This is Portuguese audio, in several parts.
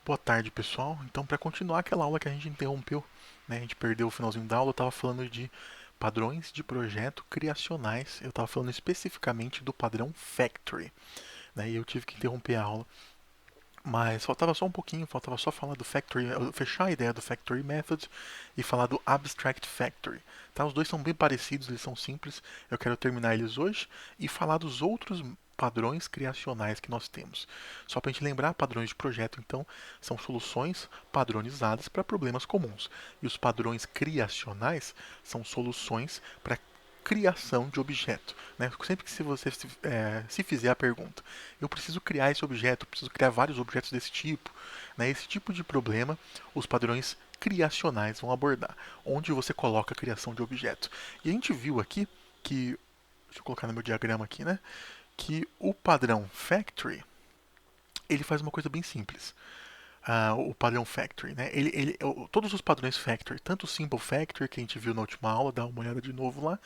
Boa tarde, pessoal. Então, para continuar aquela aula que a gente interrompeu, né, a gente perdeu o finalzinho da aula, eu estava falando de padrões de projeto criacionais. Eu estava falando especificamente do padrão Factory, né, e eu tive que interromper a aula. Mas faltava só um pouquinho, faltava só falar do Factory, fechar a ideia do Factory Method e falar do Abstract Factory. Tá? Os dois são bem parecidos, eles são simples. Eu quero terminar eles hoje e falar dos outros padrões criacionais que nós temos. Só para a gente lembrar, padrões de projeto, então, são soluções padronizadas para problemas comuns. E os padrões criacionais são soluções para criação de objeto. Né? Sempre que você se fizer a pergunta, eu preciso criar esse objeto, eu preciso criar vários objetos desse tipo, né? Esse tipo de problema, os padrões criacionais vão abordar, onde você coloca a criação de objeto. E a gente viu aqui que, deixa eu colocar no meu diagrama aqui, né? Que o padrão factory, ele faz uma coisa bem simples. O padrão factory, né? Todos os padrões factory, tanto o simple factory que a gente viu na última aula, dá uma olhada de novo lá,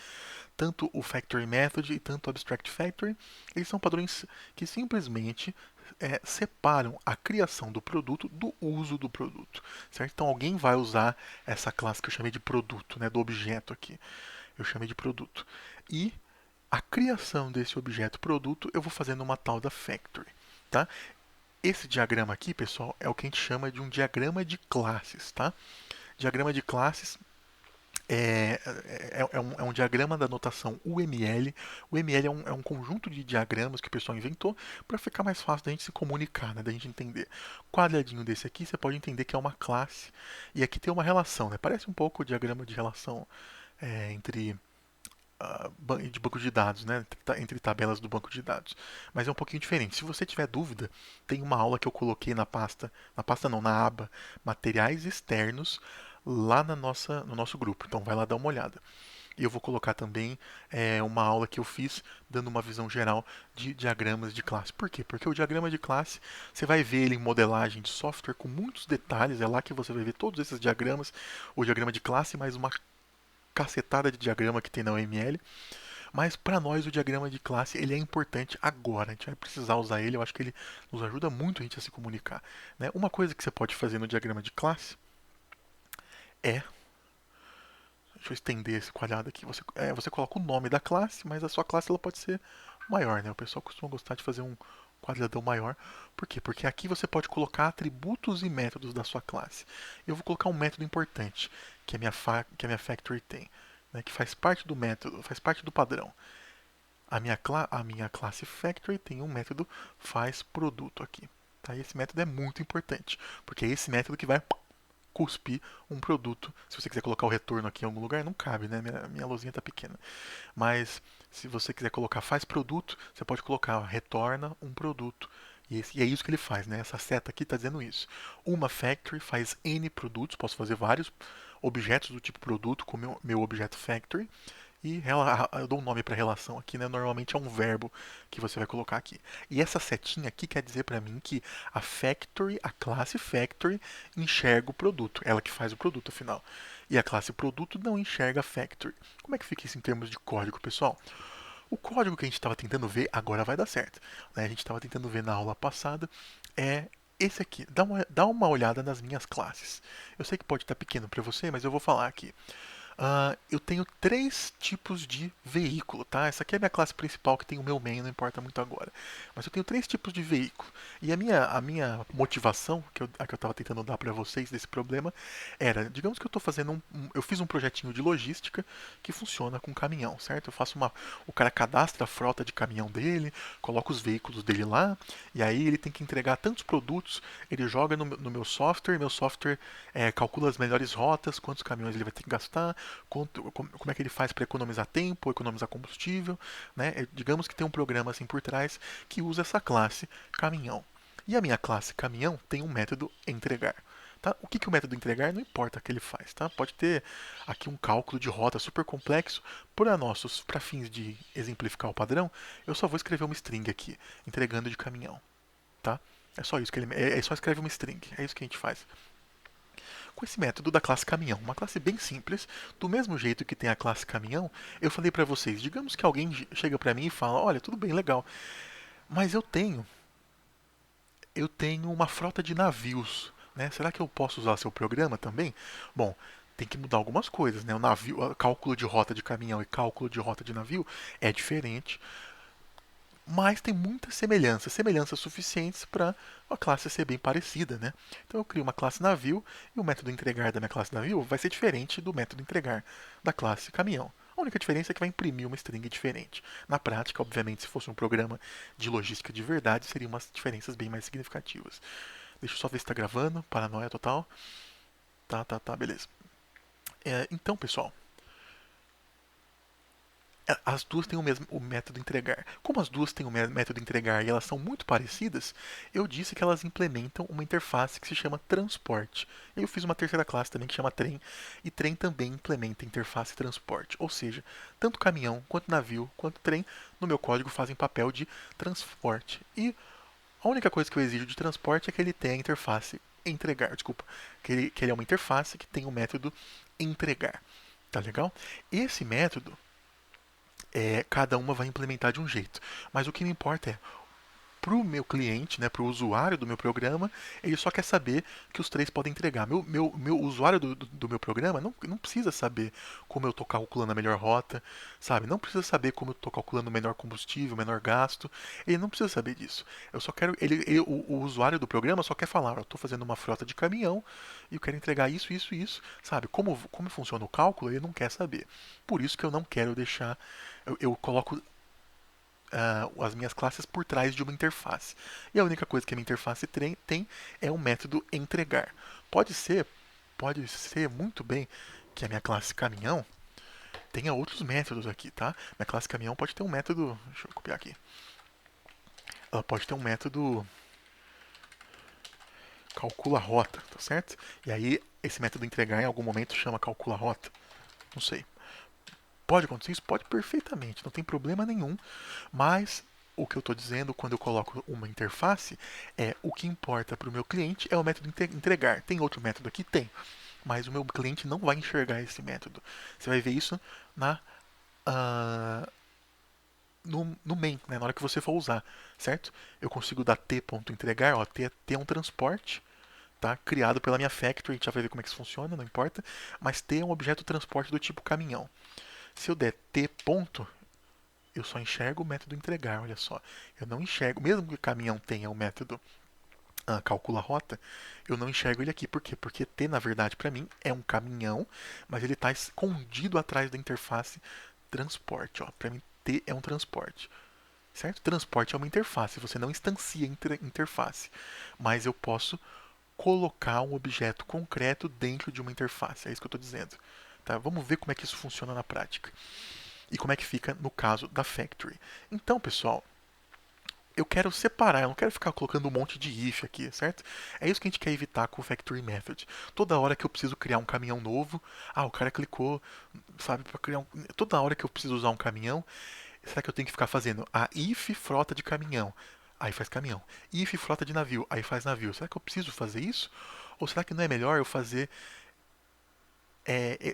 tanto o factory method e tanto o abstract factory, eles são padrões que simplesmente separam a criação do produto do uso do produto, certo? Então alguém vai usar essa classe que eu chamei de produto, né, do objeto aqui, eu chamei de produto, e a criação desse objeto produto eu vou fazer numa tal da factory, tá? Esse diagrama aqui, pessoal, é o que a gente chama de um diagrama de classes, tá? Diagrama de classes é um diagrama da notação UML. O UML é um conjunto de diagramas que o pessoal inventou para ficar mais fácil da gente se comunicar, né, da gente entender. Quadradinho desse aqui, você pode entender que é uma classe. E aqui tem uma relação, né? Parece um pouco o diagrama de relação entre de banco de dados, né? Entre tabelas do banco de dados. Mas é um pouquinho diferente. Se você tiver dúvida, tem uma aula que eu coloquei na pasta não, na aba materiais externos, lá no nosso grupo. Então vai lá dar uma olhada. E eu vou colocar também uma aula que eu fiz dando uma visão geral de diagramas de classe. Por quê? Porque o diagrama de classe, você vai ver ele em modelagem de software com muitos detalhes. É lá que você vai ver todos esses diagramas. O diagrama de classe mais uma cacetada de diagrama que tem na OML. Mas para nós o diagrama de classe ele é importante agora. A gente vai precisar usar ele. Eu acho que ele nos ajuda muito a gente a se comunicar. Né? Uma coisa que você pode fazer no diagrama de classe é, deixa eu estender esse quadrado aqui. Você coloca o nome da classe, mas a sua classe ela pode ser maior. Né? O pessoal costuma gostar de fazer um quadradão maior. Por quê? Porque aqui você pode colocar atributos e métodos da sua classe. Eu vou colocar um método importante que a minha factory tem, né, que faz parte do método, faz parte do padrão. A minha classe factory tem um método faz produto aqui. Tá? E esse método é muito importante, porque é esse método que vai cuspir um produto. Se você quiser colocar o retorno aqui em algum lugar, não cabe, né? Minha luzinha está pequena. Mas se você quiser colocar faz produto, você pode colocar retorna um produto. E é isso que ele faz, né? Essa seta aqui está dizendo isso. Uma factory faz N produtos, posso fazer vários objetos do tipo produto com meu objeto factory. E eu dou um nome para a relação aqui, né? Normalmente é um verbo que você vai colocar aqui. E essa setinha aqui quer dizer para mim que a factory, a classe factory, enxerga o produto. Ela que faz o produto, afinal. E a classe produto não enxerga a factory. Como é que fica isso em termos de código, pessoal? O código que a gente estava tentando ver agora vai dar certo. Né? A gente estava tentando ver na aula passada é esse aqui. Dá uma olhada nas minhas classes. Eu sei que pode estar pequeno para você, mas eu vou falar aqui. Eu tenho três tipos de veículo, tá? Essa aqui é a minha classe principal, que tem o meu main, não importa muito agora. Mas eu tenho três tipos de veículo. E a minha motivação, a que eu estava tentando dar para vocês desse problema, era, digamos que eu estou fazendo eu fiz um projetinho de logística que funciona com caminhão, certo? O cara cadastra a frota de caminhão dele, coloca os veículos dele lá, e aí ele tem que entregar tantos produtos, ele joga no meu software calcula as melhores rotas, quantos caminhões ele vai ter que gastar, como é que ele faz para economizar tempo, economizar combustível, né? Digamos que tem um programa assim por trás que usa essa classe caminhão. E a minha classe caminhão tem um método entregar. Tá? O que o método entregar não importa o que ele faz. Tá? Pode ter aqui um cálculo de rota super complexo. Para fins de exemplificar o padrão, eu só vou escrever uma string aqui, entregando de caminhão. Tá? É só isso que ele só escreve uma string. É isso que a gente faz com esse método da classe caminhão. Uma classe bem simples, do mesmo jeito que tem a classe caminhão, eu falei para vocês, digamos que alguém chega para mim e fala, olha, tudo bem, legal, mas eu tenho Eu tenho uma frota de navios, né? Será que eu posso usar seu programa também? Bom, tem que mudar algumas coisas, né? O navio, cálculo de rota de caminhão e cálculo de rota de navio é diferente, mas tem muitas semelhanças, semelhanças suficientes para a classe ser bem parecida, né? Então eu crio uma classe navio e o método entregar da minha classe navio vai ser diferente do método entregar da classe caminhão. A única diferença é que vai imprimir uma string diferente. Na prática, obviamente, se fosse um programa de logística de verdade, seriam umas diferenças bem mais significativas. Deixa eu só ver se está gravando. Paranoia total. Tá, beleza. Então, pessoal, as duas têm o mesmo o método entregar. Como as duas têm o método entregar e elas são muito parecidas, eu disse que elas implementam uma interface que se chama transporte. Eu fiz uma terceira classe também que chama trem, e trem também implementa interface transporte. Ou seja, tanto caminhão, quanto navio, quanto trem, no meu código fazem papel de transporte. E a única coisa que eu exijo de transporte é que ele tenha a interface entregar, desculpa, que ele é uma interface que tem o método entregar. Tá legal? Esse método cada uma vai implementar de um jeito. Mas o que me importa é, para o meu cliente, né, para o usuário do meu programa, ele só quer saber que os três podem entregar. Meu usuário do meu programa não precisa saber como eu estou calculando a melhor rota, sabe? Não precisa saber como eu estou calculando o menor combustível, o menor gasto. Ele não precisa saber disso. Eu só quero. O usuário do programa só quer falar: eu estou fazendo uma frota de caminhão e eu quero entregar isso, isso e isso. Sabe? Como funciona o cálculo, ele não quer saber. Por isso que eu não quero deixar. Eu coloco as minhas classes por trás de uma interface. E a única coisa que a minha interface tem é o método entregar. Pode ser, pode ser muito bem que a minha classe caminhão tenha outros métodos aqui, tá? Minha classe caminhão pode ter um método, deixa eu copiar aqui. Ela pode ter um método calcula rota, tá certo? E aí esse método entregar em algum momento chama calcula rota. Não sei. Pode acontecer isso? Pode perfeitamente, não tem problema nenhum. Mas o que eu estou dizendo quando eu coloco uma interface é o que importa para o meu cliente é o método entregar. Tem outro método aqui? Tem. Mas o meu cliente não vai enxergar esse método. Você vai ver isso na, ah, no main, né, na hora que você for usar, certo? Eu consigo dar t.entregar, ó, t é um transporte, tá? Criado pela minha factory, a gente já vai ver como é que isso funciona, não importa. Mas t é um objeto de transporte do tipo caminhão. Se eu der t ponto, eu só enxergo o método entregar, olha só. Eu não enxergo, mesmo que o caminhão tenha o método calcula rota, eu não enxergo ele aqui. Por quê? Porque T, na verdade, para mim, é um caminhão, mas ele está escondido atrás da interface transporte. Para mim, T é um transporte. Certo? Transporte é uma interface, você não instancia interface. Mas eu posso colocar um objeto concreto dentro de uma interface. É isso que eu estou dizendo. Tá? Vamos ver como é que isso funciona na prática. E como é que fica no caso da Factory. Então, pessoal, eu quero separar, eu não quero ficar colocando um monte de if aqui, certo? É isso que a gente quer evitar com o Factory Method. Toda hora que eu preciso criar um caminhão novo, o cara clicou, sabe, para criar toda hora que eu preciso usar um caminhão, será que eu tenho que ficar fazendo a if frota de caminhão? Aí faz caminhão. If frota de navio, aí faz navio. Será que eu preciso fazer isso? Ou será que não é melhor eu fazer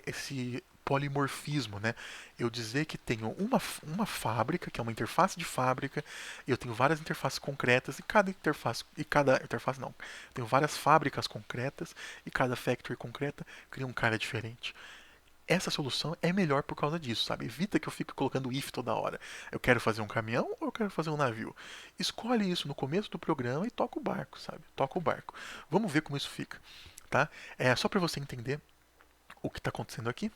esse polimorfismo, né? Eu dizer que tenho uma fábrica, que é uma interface de fábrica, e eu tenho várias interfaces concretas, e cada interface não, tenho várias fábricas concretas, e cada factory concreta cria um cara diferente. Essa solução é melhor por causa disso, sabe? Evita que eu fique colocando if toda hora. Eu quero fazer um caminhão ou eu quero fazer um navio? Escolhe isso no começo do programa e toca o barco, sabe? Toca o barco. Vamos ver como isso fica, tá? É só para você entender o que está acontecendo aqui.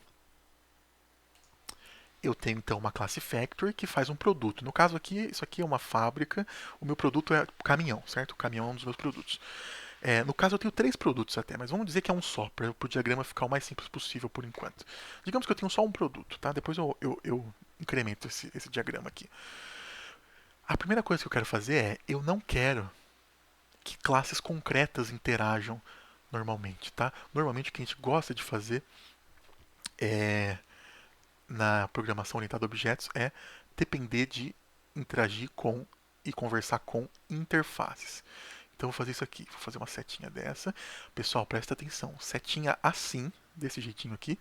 Eu tenho então uma classe factory que faz um produto. No caso aqui, isso aqui é uma fábrica. O meu produto é o caminhão, certo? O caminhão é um dos meus produtos. No caso eu tenho três produtos até, mas vamos dizer que é um só, para o diagrama ficar o mais simples possível por enquanto. Digamos que eu tenho só um produto, tá? Depois eu incremento esse diagrama aqui. A primeira coisa que eu quero fazer eu não quero que classes concretas interajam normalmente, tá? Normalmente o que a gente gosta de fazer é na programação orientada a objetos é depender de interagir com e conversar com interfaces. Então vou fazer isso aqui, vou fazer uma setinha dessa. Pessoal, presta atenção. Setinha assim, desse jeitinho aqui,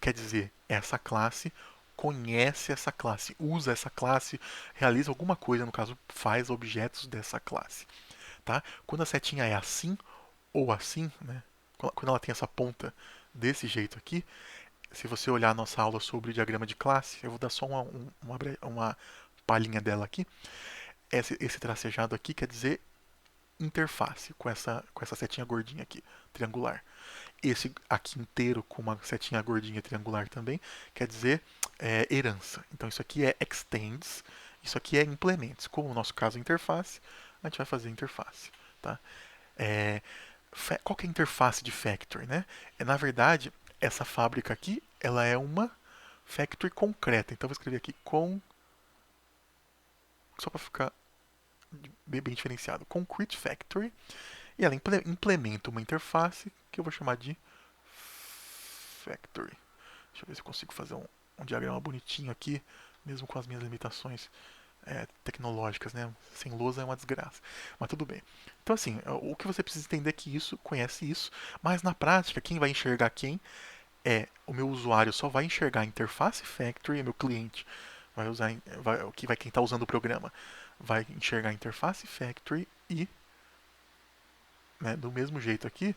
quer dizer, essa classe conhece essa classe, usa essa classe, realiza alguma coisa, no caso, faz objetos dessa classe. tá? Quando a setinha é assim ou assim, né? Quando ela tem essa ponta desse jeito aqui, se você olhar a nossa aula sobre diagrama de classe, eu vou dar só uma palhinha dela aqui. Esse tracejado aqui quer dizer interface, com essa setinha gordinha aqui, triangular. Esse aqui inteiro com uma setinha gordinha triangular também quer dizer herança. Então isso aqui é extends, isso aqui é implements. Como no nosso caso é interface, a gente vai fazer interface. Tá? É, qual que é a interface de factory? Né? Na verdade, essa fábrica aqui ela é uma factory concreta. Então eu vou escrever aqui só para ficar bem diferenciado. Concrete factory. E ela implementa uma interface que eu vou chamar de factory. Deixa eu ver se eu consigo fazer um diagrama bonitinho aqui, mesmo com as minhas limitações tecnológicas, né? Sem lousa é uma desgraça. Mas tudo bem. Então, assim, o que você precisa entender é que isso conhece isso, mas na prática, quem vai enxergar quem o meu usuário só vai enxergar a interface factory, meu cliente vai usar, quem está usando o programa vai enxergar a interface factory e, né, do mesmo jeito aqui,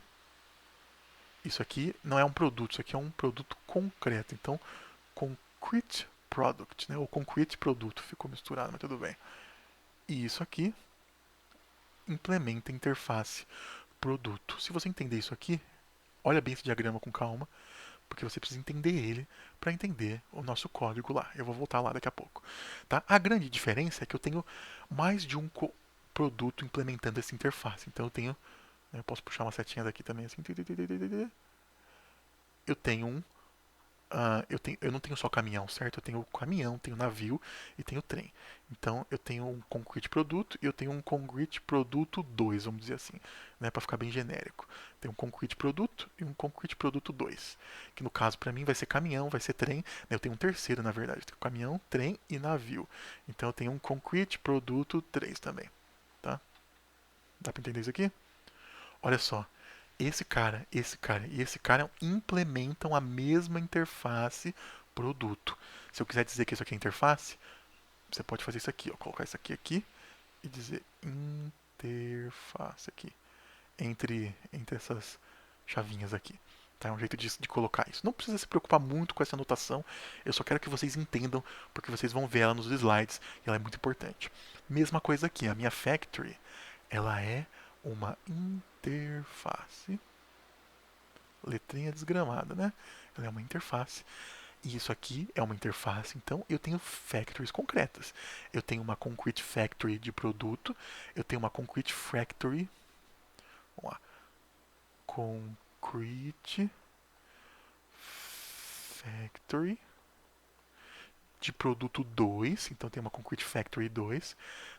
isso aqui não é um produto, isso aqui é um produto concreto. Então, concrete product, né? Ou concrete produto, ficou misturado, mas tudo bem. E isso aqui implementa a interface produto. Se você entender isso aqui, olha bem esse diagrama com calma, porque você precisa entender ele para entender o nosso código lá. Eu vou voltar lá daqui a pouco. Tá? A grande diferença é que eu tenho mais de um produto implementando essa interface. Então eu tenho, eu posso puxar uma setinha daqui também assim. Eu tenho eu não tenho só caminhão, certo? Eu tenho caminhão, tenho navio e tenho trem. Então eu tenho um concrete produto e eu tenho um concrete produto 2, vamos dizer assim, né, para ficar bem genérico. Tem um concrete produto e um concrete produto 2, que no caso para mim vai ser caminhão, vai ser trem. Né, eu tenho um terceiro, na verdade, eu tenho caminhão, trem e navio. Então eu tenho um concrete produto 3 também, tá? Dá para entender isso aqui? Olha só, esse cara e esse cara implementam a mesma interface produto. Se eu quiser dizer que isso aqui é interface, você pode fazer isso aqui, ó, colocar isso aqui e dizer interface aqui, entre essas chavinhas aqui. Tá? É um jeito de colocar isso. Não precisa se preocupar muito com essa anotação, eu só quero que vocês entendam, porque vocês vão ver ela nos slides e ela é muito importante. Mesma coisa aqui, a minha factory, ela é uma interface, letrinha desgramada, né? Ela é uma interface. E isso aqui é uma interface, então eu tenho factories concretas. Eu tenho uma concrete factory de produto, eu tenho uma concrete factory, vamos lá, concrete factory de produto 2, então tem uma concrete factory 2.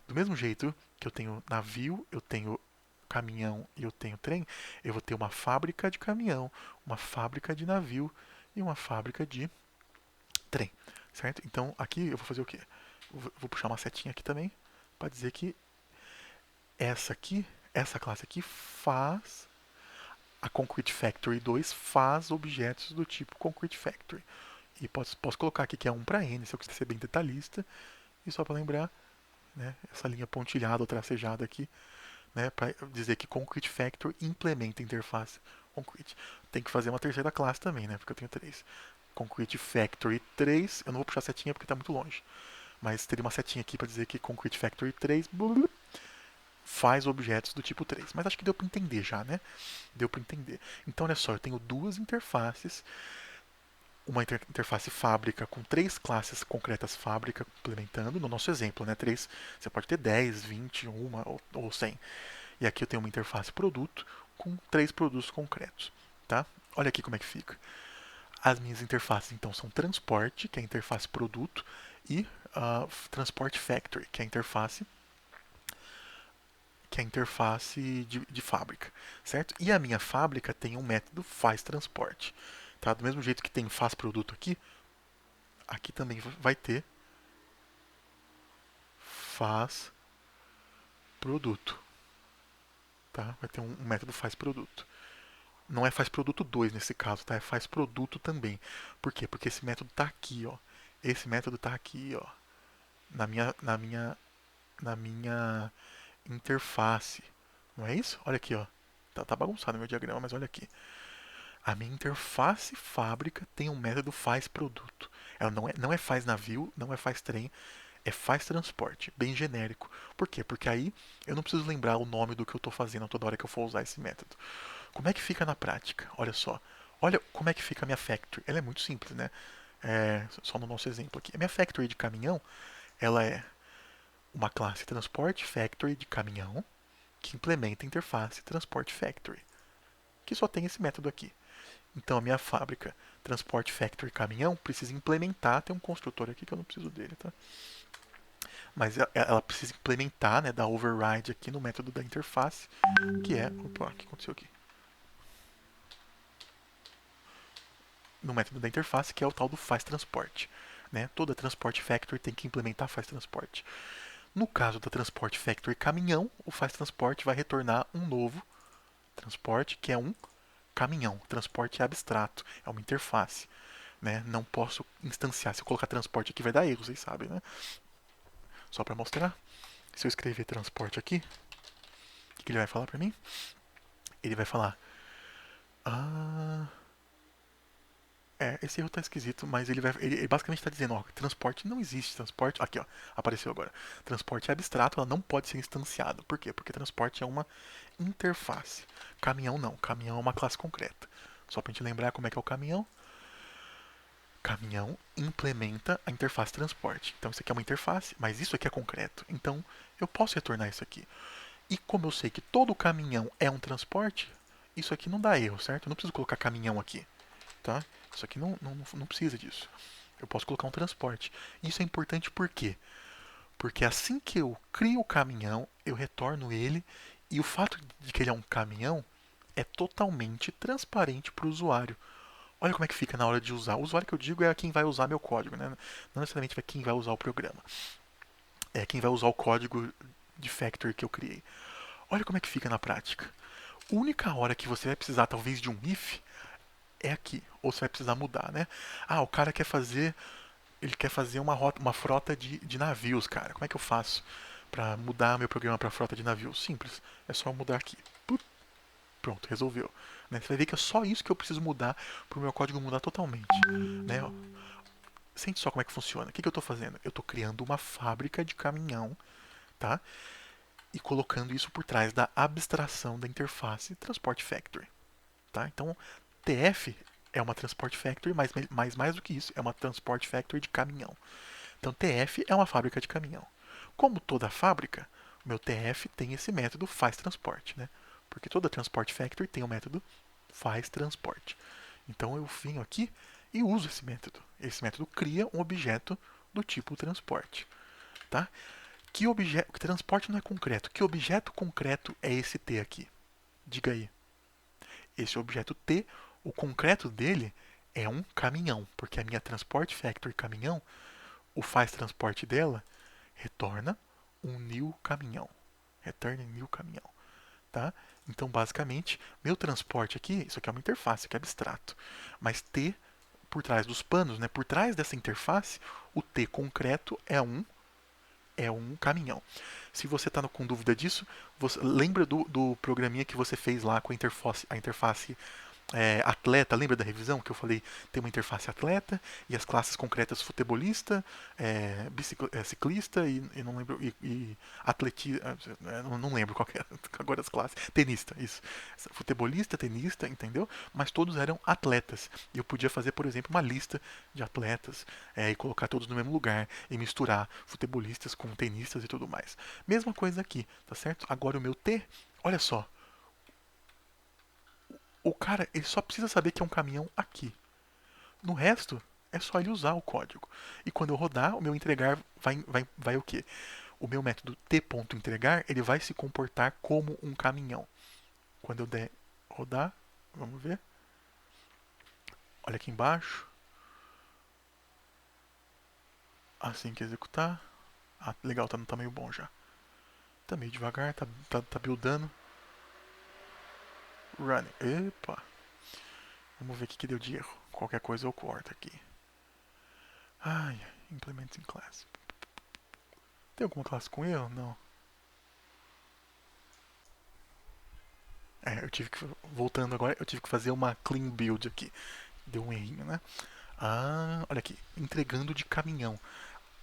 Do mesmo jeito que eu tenho navio, eu tenho caminhão e eu tenho trem, eu vou ter uma fábrica de caminhão, uma fábrica de navio e uma fábrica de trem, certo? Então aqui eu vou fazer o quê? Eu vou puxar uma setinha aqui também para dizer que essa classe aqui faz a Concrete Factory 2 faz objetos do tipo Concrete Factory. E posso colocar aqui que é 1 para N, se eu quiser ser bem detalhista. E só para lembrar, né, essa linha pontilhada ou tracejada aqui, né, para dizer que Concrete Factory implementa a interface Concrete. Tem que fazer uma terceira classe também, né, porque eu tenho 3. Concrete Factory 3, eu não vou puxar a setinha porque está muito longe, mas teria uma setinha aqui para dizer que Concrete Factory 3 faz objetos do tipo 3. Mas acho que deu para entender já, né? Deu para entender. Então, olha só, eu tenho duas interfaces, uma interface fábrica com 3 classes concretas fábrica implementando, no nosso exemplo, né? 3, você pode ter 10, 20, uma ou 100. E aqui eu tenho uma interface produto com 3 produtos concretos, tá? Olha aqui como é que fica. As minhas interfaces, então, são transporte, que é a interface produto, e transport factory, que é a interface de fábrica, certo? E a minha fábrica tem um método faz transporte, tá? Do mesmo jeito que tem faz produto aqui, aqui também vai ter faz produto, tá? Vai ter um método faz produto. Não é faz produto 2 nesse caso, tá? É faz produto também. Por quê? Porque esse método está aqui, ó. Esse método está aqui, ó, na minha interface, Não é isso? Olha aqui, ó. Tá bagunçado o meu diagrama, mas olha aqui. A minha interface fábrica tem um método faz produto. Ela não é faz navio, não é faz trem, é faz transporte, bem genérico. Por quê? Porque aí eu não preciso lembrar o nome do que eu estou fazendo toda hora que eu for usar esse método. Como é que fica na prática? Olha só. Olha como é que fica a minha factory. Ela é muito simples, né? Só no nosso exemplo aqui. A minha factory de caminhão, ela é uma classe transporte factory de caminhão que implementa a interface transport factory, que só tem esse método aqui. Então a minha fábrica transport factory caminhão precisa implementar, tem um construtor aqui que eu não preciso dele, tá? Mas ela precisa implementar, né, dar override aqui no método da interface, que é, opa, o que aconteceu aqui? No método da interface, que é o tal do faz transporte. Né? Toda transport factory tem que implementar faz transporte. No caso da transport factory caminhão, o faz transporte vai retornar um novo transporte, que é um caminhão. Transporte é abstrato, é uma interface. Né? Não posso instanciar. Se eu colocar transporte aqui vai dar erro, vocês sabem, né? Só para mostrar. Se eu escrever transporte aqui, o que ele vai falar para mim? Ele vai falar: Ah, esse erro tá esquisito, mas ele basicamente está dizendo, ó, transporte não existe, transporte, aqui ó, apareceu agora. Transporte é abstrato, ela não pode ser instanciado. Por quê? Porque transporte é uma interface. Caminhão não, caminhão é uma classe concreta. Só pra gente lembrar como é que é o caminhão. Caminhão implementa a interface transporte. Então isso aqui é uma interface, mas isso aqui é concreto. Então eu posso retornar isso aqui. E como eu sei que todo caminhão é um transporte, isso aqui não dá erro, certo? Eu não preciso colocar caminhão aqui. Tá? Isso aqui não precisa disso. Eu posso colocar um transporte. Isso é importante por quê? Porque assim que eu crio o caminhão, eu retorno ele e o fato de que ele é um caminhão é totalmente transparente para o usuário. Olha como é que fica na hora de usar. O usuário que eu digo é quem vai usar meu código, né? Não necessariamente é quem vai usar o programa. É quem vai usar o código de factory que eu criei. Olha como é que fica na prática. A única hora que você vai precisar talvez de um if é aqui. Ou você vai precisar mudar, né? Ah, o cara quer fazer. Ele quer fazer uma frota de navios, cara. Como é que eu faço para mudar meu programa para frota de navios? Simples. É só mudar aqui. Pronto, resolveu. Né? Você vai ver que é só isso que eu preciso mudar para o meu código mudar totalmente. Né? Sente só como é que funciona. O que eu estou fazendo? Eu estou criando uma fábrica de caminhão, tá? E colocando isso por trás da abstração da interface Transport Factory. Tá? Então, TF é uma Transport Factory, mas mais do que isso, é uma Transport Factory de caminhão. Então, TF é uma fábrica de caminhão. Como toda fábrica, o meu TF tem esse método faz transporte, né? Porque toda Transport Factory tem o método faz transporte. Então, eu venho aqui e uso esse método. Esse método cria um objeto do tipo transporte, tá? Que objeto, transporte não é concreto. Que objeto concreto é esse T aqui? Diga aí. Esse objeto T, o concreto dele é um caminhão, porque a minha Transport Factory caminhão, o faz transporte dela, retorna um new caminhão. Return new caminhão. Tá? Então, basicamente, meu transporte aqui, isso aqui é uma interface, que é abstrato. Mas T, por trás dos panos, né, por trás dessa interface, o T concreto é um caminhão. Se você está com dúvida disso, lembra do programinha que você fez lá com a interface atleta, lembra da revisão que eu falei? Tem uma interface atleta e as classes concretas futebolista, ciclista e não lembro e atletista, não lembro qual que era agora as classes, tenista, isso, futebolista, tenista, entendeu? Mas todos eram atletas e eu podia fazer, por exemplo, uma lista de atletas e colocar todos no mesmo lugar e misturar futebolistas com tenistas e tudo mais. Mesma coisa aqui, tá certo? Agora o meu T, olha só, o cara, ele só precisa saber que é um caminhão aqui. No resto, é só ele usar o código. E quando eu rodar, o meu entregar vai o quê? O meu método t.entregar, ele vai se comportar como um caminhão. Quando eu der rodar, vamos ver. Olha aqui embaixo. Assim que executar. Ah, legal, tá meio bom já. Tá meio devagar, tá buildando. Running. Epa. Vamos ver o que deu de erro. Qualquer coisa eu corto aqui. Ai, implementing class. Tem alguma classe com erro? Não. eu tive que, voltando agora, eu tive que fazer uma clean build aqui. Deu um errinho, né? Ah, olha aqui, entregando de caminhão.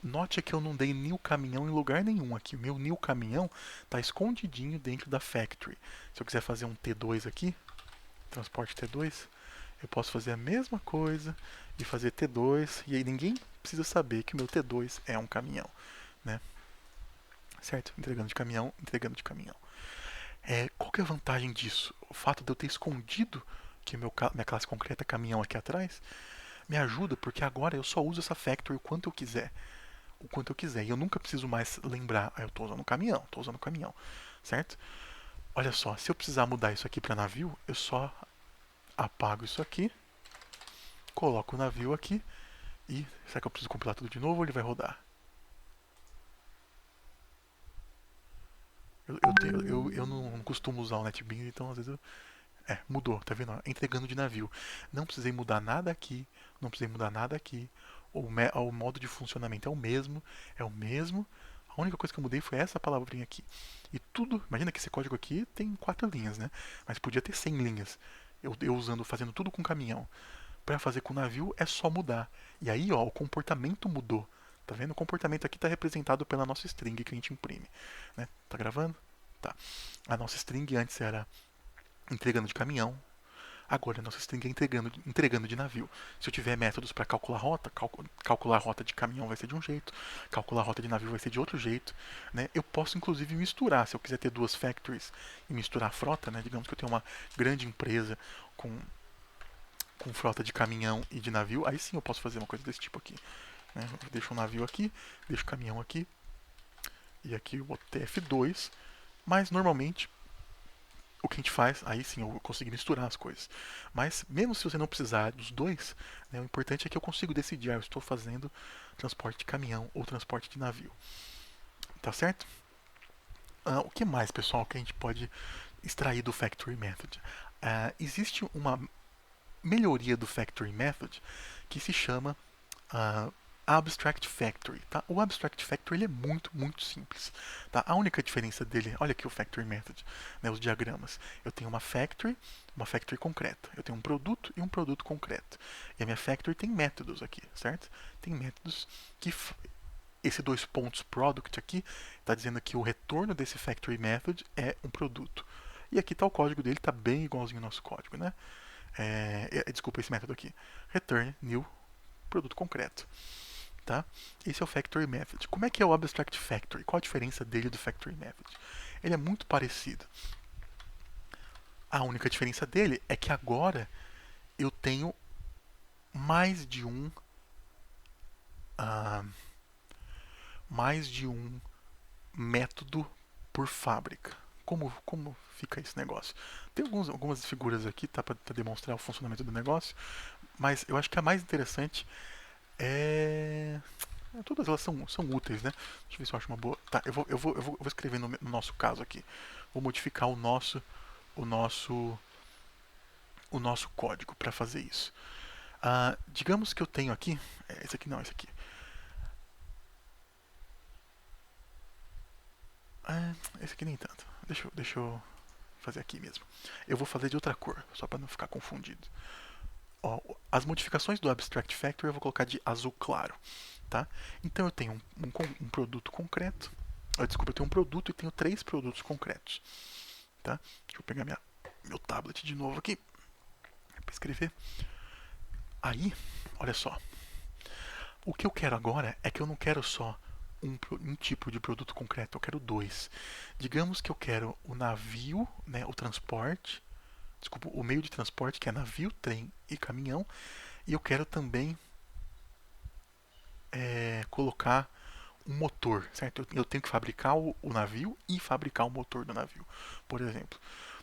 Note que eu não dei new caminhão em lugar nenhum aqui. O meu new caminhão está escondidinho dentro da factory. Se eu quiser fazer um T2 aqui, transporte T2, eu posso fazer a mesma coisa e fazer T2 e aí ninguém precisa saber que o meu T2 é um caminhão, né? Certo? Entregando de caminhão, entregando de caminhão. Qual que é a vantagem disso? O fato de eu ter escondido que minha classe concreta é caminhão aqui atrás me ajuda porque agora eu só uso essa factory o quanto eu quiser. O quanto eu quiser. E eu nunca preciso mais lembrar, eu estou usando caminhão, estou usando caminhão. Certo? Olha só, se eu precisar mudar isso aqui para navio, eu só apago isso aqui, coloco o navio aqui e será que eu preciso compilar tudo de novo ou ele vai rodar? Eu não costumo usar o NetBeans, então às vezes eu. Mudou, tá vendo? Entregando de navio. Não precisei mudar nada aqui, não precisei mudar nada aqui. O modo de funcionamento é o mesmo, é o mesmo. A única coisa que eu mudei foi essa palavrinha aqui. E tudo, imagina que esse código aqui tem 4 linhas, né? Mas podia ter 100 linhas. Eu usando, fazendo tudo com caminhão. Para fazer com navio é só mudar. E aí, ó, o comportamento mudou. Tá vendo? O comportamento aqui está representado pela nossa string que a gente imprime. Né? Tá gravando? Tá. A nossa string antes era entregando de caminhão. Agora a nossa string é entregando de navio. Se eu tiver métodos para calcular rota, calcular rota de caminhão vai ser de um jeito, calcular rota de navio vai ser de outro jeito. Né? Eu posso inclusive misturar, se eu quiser ter duas factories e misturar a frota, né? Digamos que eu tenho uma grande empresa com frota de caminhão e de navio, aí sim eu posso fazer uma coisa desse tipo aqui. Né? Eu deixo um navio aqui, deixo o caminhão aqui, e aqui eu boto TF2, mas normalmente o que a gente faz, aí sim eu consigo misturar as coisas. Mas mesmo se você não precisar dos dois, né, o importante é que eu consigo decidir, eu estou fazendo transporte de caminhão ou transporte de navio. Tá certo? O que mais, pessoal, que a gente pode extrair do Factory Method? Existe uma melhoria do Factory Method que se chama uh, Abstract Factory. Tá? O Abstract Factory ele é muito, muito simples. Tá? A única diferença dele, olha aqui o Factory Method, né, os diagramas. Eu tenho uma factory concreta. Eu tenho um produto e um produto concreto. E a minha factory tem métodos aqui, certo? Tem métodos que esse dois pontos product aqui está dizendo que o retorno desse factory method é um produto. E aqui está o código dele, está bem igualzinho ao nosso código, né? Desculpa esse método aqui. Return new produto concreto. Tá? Esse é o Factory Method. Como é que é o Abstract Factory? Qual a diferença dele do Factory Method? Ele é muito parecido. A única diferença dele é que agora eu tenho mais de um uh, mais de um método por fábrica. Como fica esse negócio? Tem algumas figuras aqui tá, para demonstrar o funcionamento do negócio, mas eu acho que a mais interessante é todas elas são úteis, né? Deixa eu ver se eu acho uma boa. Tá, eu vou escrever no nosso caso aqui. Vou modificar o nosso, o nosso código para fazer isso. Digamos que eu tenho aqui. Esse aqui não, esse aqui. Esse aqui nem tanto. Deixa eu fazer aqui mesmo. Eu vou fazer de outra cor, só para não ficar confundido. Ó, as modificações do Abstract Factory eu vou colocar de azul claro. Tá? Então eu tenho um produto concreto. Desculpa, eu tenho um produto e tenho 3 produtos concretos. Tá? Deixa eu pegar meu tablet de novo aqui para escrever. Aí, olha só. O que eu quero agora é que eu não quero só um tipo de produto concreto, eu quero 2. Digamos que eu quero o navio, né, o transporte, desculpa, o meio de transporte que é navio, trem e caminhão, e eu quero também colocar um motor, certo? Eu tenho que fabricar o navio e fabricar o motor do navio, por exemplo.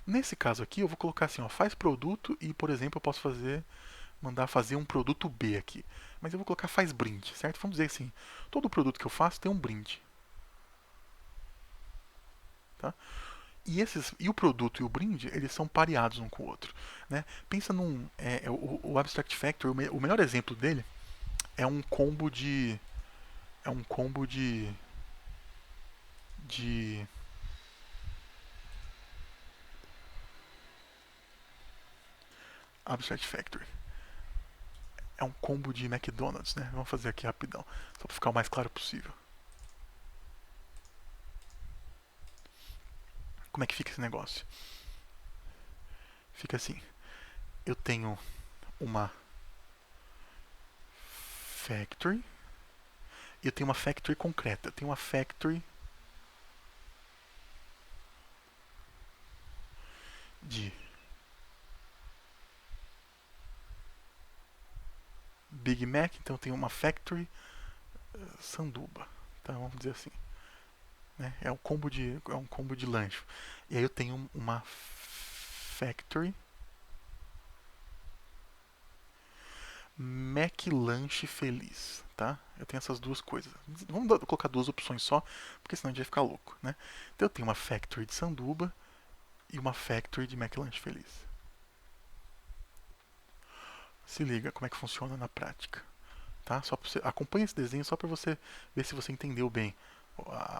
Nesse caso aqui, eu vou colocar assim, ó, faz produto e, por exemplo, eu posso mandar fazer um produto B aqui. Mas eu vou colocar faz brinde, certo? Vamos dizer assim, todo produto que eu faço tem um brinde. Tá? E o produto e o brinde, eles são pareados um com o outro. Né? Pensa o Abstract Factory, o melhor exemplo dele é um combo de. É um combo de Abstract Factory. É um combo de McDonald's, né? Vamos fazer aqui rapidão, só para ficar o mais claro possível. Como é que fica esse negócio? Fica assim: eu tenho uma factory e eu tenho uma factory concreta. Eu tenho uma factory de Big Mac, então eu tenho uma factory sanduba, tá? Vamos dizer assim, né? É um combo de lanche. E aí eu tenho uma factory McLanche Feliz, tá? Eu tenho essas duas coisas. Vamos colocar duas opções só, porque senão a gente vai ficar louco, né? Então eu tenho uma factory de sanduba e uma factory de McLanche Feliz. Se liga como é que funciona na prática, tá? Só pra você, acompanha esse desenho só para você ver se você entendeu bem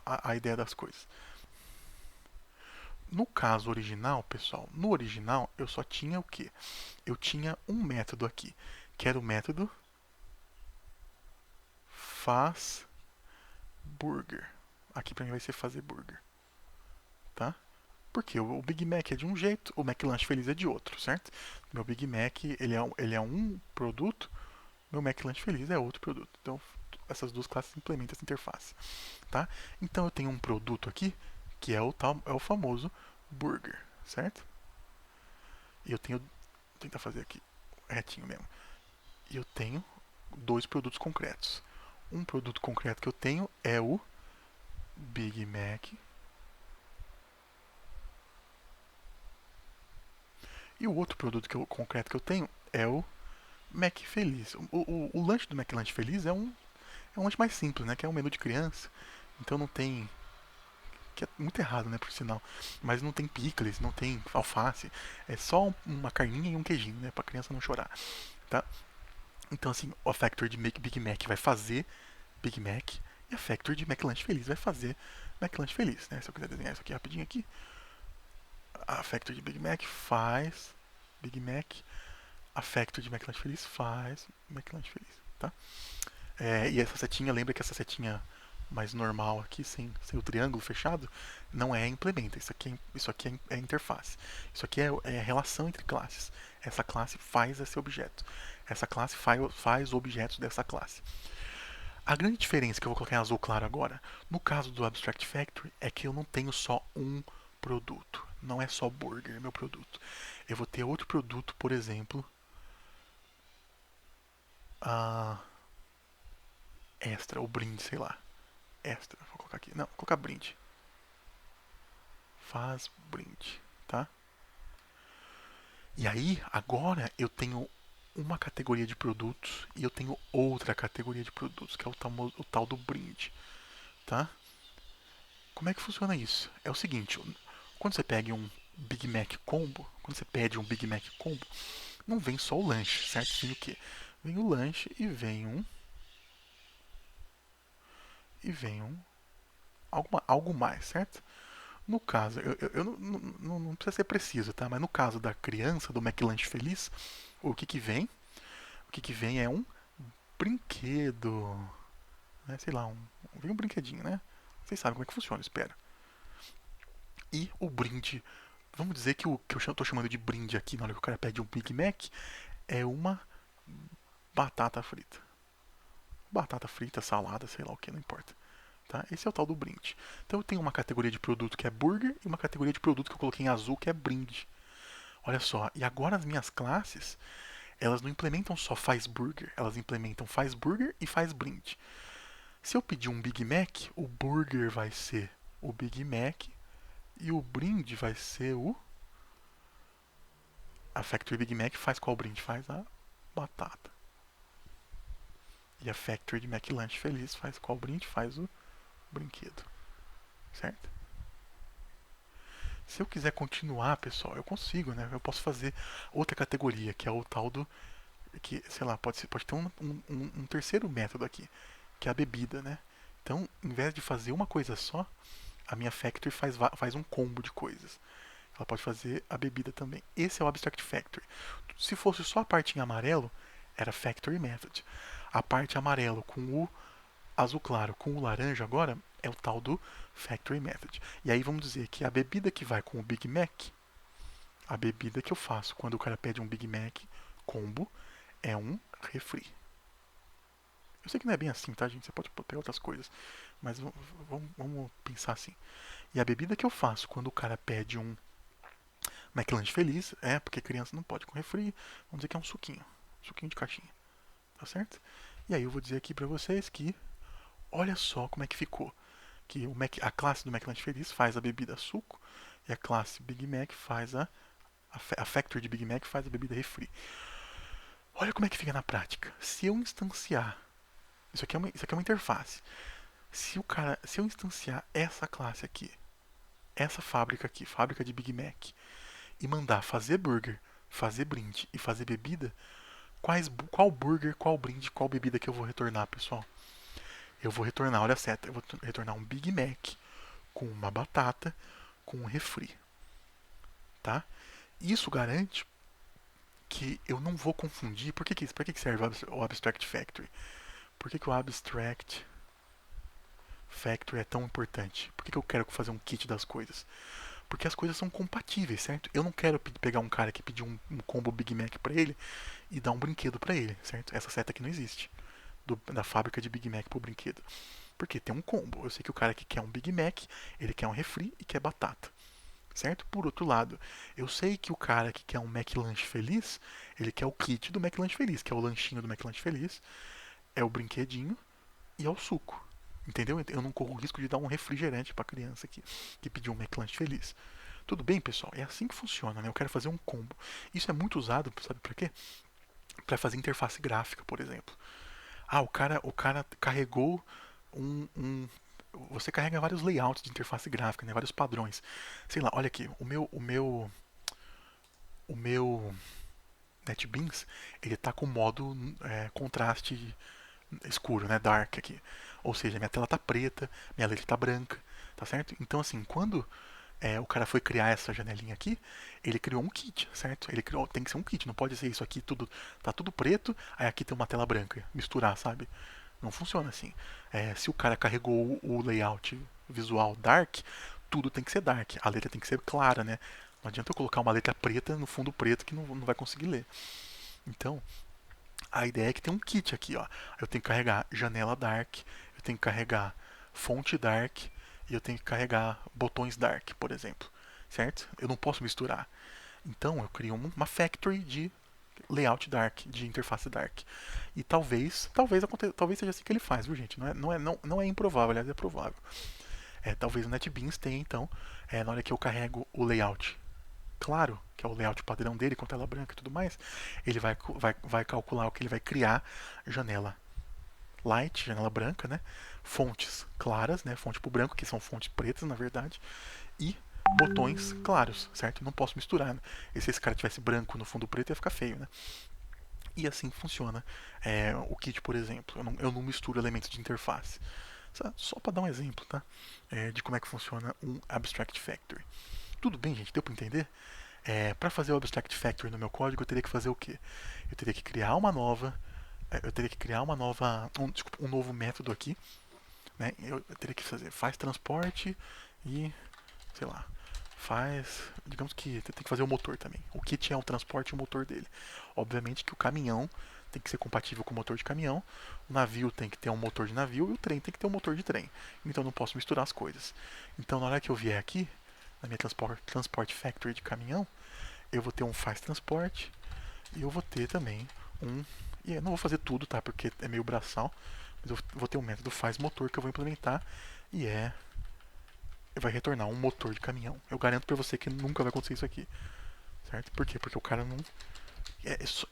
a ideia das coisas. No caso original, pessoal, no original eu só tinha o quê? Eu tinha um método aqui, que era o método faz burger. Aqui pra mim vai ser fazer burger, tá? Porque o Big Mac é de um jeito, o McLanche Feliz é de outro, certo? Meu Big Mac ele é um produto, meu McLanche Feliz é outro produto. Então essas duas classes implementam essa interface, tá? Então eu tenho um produto aqui que é o famoso burger, certo? E eu tenho, vou tentar fazer aqui retinho mesmo. E eu tenho dois produtos concretos. Um produto concreto que eu tenho é o Big Mac. E o outro produto concreto que eu tenho é o Mac Feliz. O lanche do McLanche Feliz é um lanche mais simples, né? Que é um menu de criança. Então não tem. Que é muito errado, né? Por sinal. Mas não tem picles, não tem alface. É só uma carninha e um queijinho, né? Pra criança não chorar. Tá? Então, assim, a Factory de Big Mac vai fazer Big Mac. E a Factory de McLanche Feliz vai fazer McLanche Feliz, né? Se eu quiser desenhar isso aqui rapidinho aqui. A Factory de Big Mac faz Big Mac. A Factory de McLanche Feliz faz McLanche Feliz, tá? E essa setinha, lembra que essa setinha mais normal aqui, sem o triângulo fechado, não é implementa. Isso aqui é interface. Isso aqui é a relação entre classes. Essa classe faz esse objeto. Essa classe faz objetos dessa classe. A grande diferença que eu vou colocar em azul claro agora, no caso do Abstract Factory, é que eu não tenho só um produto. Não é só burger meu produto. Eu vou ter outro produto, por exemplo, a extra, ou brinde, sei lá. Extra, vou colocar aqui. Não, vou colocar brinde. Faz brinde, tá? E aí, agora eu tenho uma categoria de produtos e eu tenho outra categoria de produtos, que é o tal do brinde, tá? Como é que funciona isso? É o seguinte, quando você pega um Big Mac Combo, quando você pede um Big Mac Combo, não vem só o lanche, certo? Vem o quê? Vem o lanche e vem algo mais, certo? No caso, eu não precisa ser preciso, tá? Mas no caso da criança, do McLanche Feliz, o que que vem? O que que vem é um brinquedo, né? Sei lá, vem um brinquedinho, né? Vocês sabem como é que funciona, espero. E o brinde, vamos dizer que o que eu estou chamando de brinde aqui, na hora que o cara pede um Big Mac, é uma batata frita. Batata frita, salada, sei lá o que, não importa. Tá? Esse é o tal do brinde. Então eu tenho uma categoria de produto que é burger e uma categoria de produto que eu coloquei em azul que é brinde. Olha só, e agora as minhas classes, elas não implementam só faz burger, elas implementam faz burger e faz brinde. Se eu pedir um Big Mac, o burger vai ser o Big Mac e o brinde vai ser o. A Factory Big Mac faz qual brinde? Faz a batata. E a Factory de McLanche Feliz faz qual brinde? Faz o brinquedo. Certo? Se eu quiser continuar, pessoal, eu consigo, né? Eu posso fazer outra categoria, que é o tal do. Que, sei lá, pode ter um terceiro método aqui, que é a bebida, né? Então, em vez de fazer uma coisa só, a minha factory faz um combo de coisas. Ela pode fazer a bebida também. Esse é o Abstract Factory. Se fosse só a parte em amarelo, era Factory Method. A parte amarelo com o azul claro com o laranja agora é o tal do Factory Method. E aí vamos dizer que a bebida que vai com o Big Mac, a bebida que eu faço quando o cara pede um Big Mac combo, é um refri. Eu sei que não é bem assim, tá, gente? Você pode pegar outras coisas. Mas vamos pensar assim. E a bebida que eu faço quando o cara pede um McLanche feliz, porque criança não pode com refri, vamos dizer que é um suquinho. Suquinho de caixinha. Tá certo? E aí eu vou dizer aqui pra vocês que, olha só como é que ficou. Que a classe do McLanche feliz faz a bebida suco e a classe Big Mac faz a factory de Big Mac faz a bebida refri. Olha como é que fica na prática. Se eu instanciar, isso aqui é uma interface. Se eu instanciar essa classe aqui, essa fábrica aqui, fábrica de Big Mac, e mandar fazer burger, fazer brinde e fazer bebida, qual burger, qual brinde, qual bebida que eu vou retornar, pessoal? Eu vou retornar, olha a seta, eu vou retornar um Big Mac com uma batata com um refri, tá? Isso garante que eu não vou confundir. Por que serve o Abstract Factory? Por que o Abstract Factory é tão importante? Por que eu quero fazer um kit das coisas? Porque as coisas são compatíveis, certo? Eu não quero pegar um cara que pediu um combo Big Mac pra ele e dar um brinquedo pra ele, certo? Essa seta aqui não existe. Da fábrica de Big Mac pro brinquedo. Porque tem um combo. Eu sei que o cara que quer um Big Mac, ele quer um refri e quer batata. Certo? Por outro lado, eu sei que o cara que quer um McLanche feliz, ele quer o kit do McLanche feliz, que é o lanchinho do McLanche feliz, é o brinquedinho e é o suco. Entendeu? Eu não corro o risco de dar um refrigerante pra criança que pediu um McLanche feliz. Tudo bem, pessoal? É assim que funciona, né? Eu quero fazer um combo. Isso é muito usado, sabe pra quê? Pra fazer interface gráfica, por exemplo. O cara carregou você carrega vários layouts de interface gráfica, né? Vários padrões. Sei lá, olha aqui, o meu NetBeans, ele tá com modo contraste escuro, né? Dark aqui. Ou seja, minha tela tá preta, minha letra tá branca, tá certo? Então assim, quando o cara foi criar essa janelinha aqui, ele criou um kit, certo? Ele criou, tem que ser um kit, não pode ser isso aqui tudo tá tudo preto, aí aqui tem uma tela branca, misturar, sabe? Não funciona assim. Se o cara carregou o layout visual dark, tudo tem que ser dark. A letra tem que ser clara, né? Não adianta eu colocar uma letra preta no fundo preto que não vai conseguir ler. Então, a ideia é que tem um kit aqui, ó. Eu tenho que carregar janela dark, eu tenho que carregar fonte dark e eu tenho que carregar botões dark, por exemplo. Certo? Eu não posso misturar. Então, eu crio uma factory de layout dark, de interface dark. E talvez seja assim que ele faz, viu, gente? Não é improvável, aliás, é provável. Talvez o NetBeans tenha, então, na hora que eu carrego o layout claro, que é o layout padrão dele, com tela branca e tudo mais, ele vai calcular o que ele vai criar, janela light, janela branca, né? Fontes claras, né? Fonte pro branco, que são fontes pretas, na verdade, e botões claros, certo? Não posso misturar, né? E se esse cara tivesse branco no fundo preto, ia ficar feio, né? E assim funciona o kit, por exemplo. Eu não misturo elementos de interface. Só para dar um exemplo, tá? De como é que funciona um Abstract Factory. Tudo bem, gente? Deu para entender? Para fazer o Abstract Factory no meu código, eu teria que fazer o quê? Eu teria que criar uma nova. Eu teria que criar um novo método aqui. Né? Eu teria que fazer faz transporte e, sei lá, digamos que tem que fazer o motor também. O kit é o transporte e o motor dele. Obviamente que o caminhão tem que ser compatível com o motor de caminhão, o navio tem que ter um motor de navio e o trem tem que ter um motor de trem. Então eu não posso misturar as coisas. Então na hora que eu vier aqui, na minha transport factory de caminhão, eu vou ter um faz transporte e eu vou ter também um. E eu não vou fazer tudo, tá? Porque é meio braçal. Mas eu vou ter um método faz motor que eu vou implementar e vai retornar um motor de caminhão. Eu garanto pra você que nunca vai acontecer isso aqui. Certo? Por quê? Porque o cara não.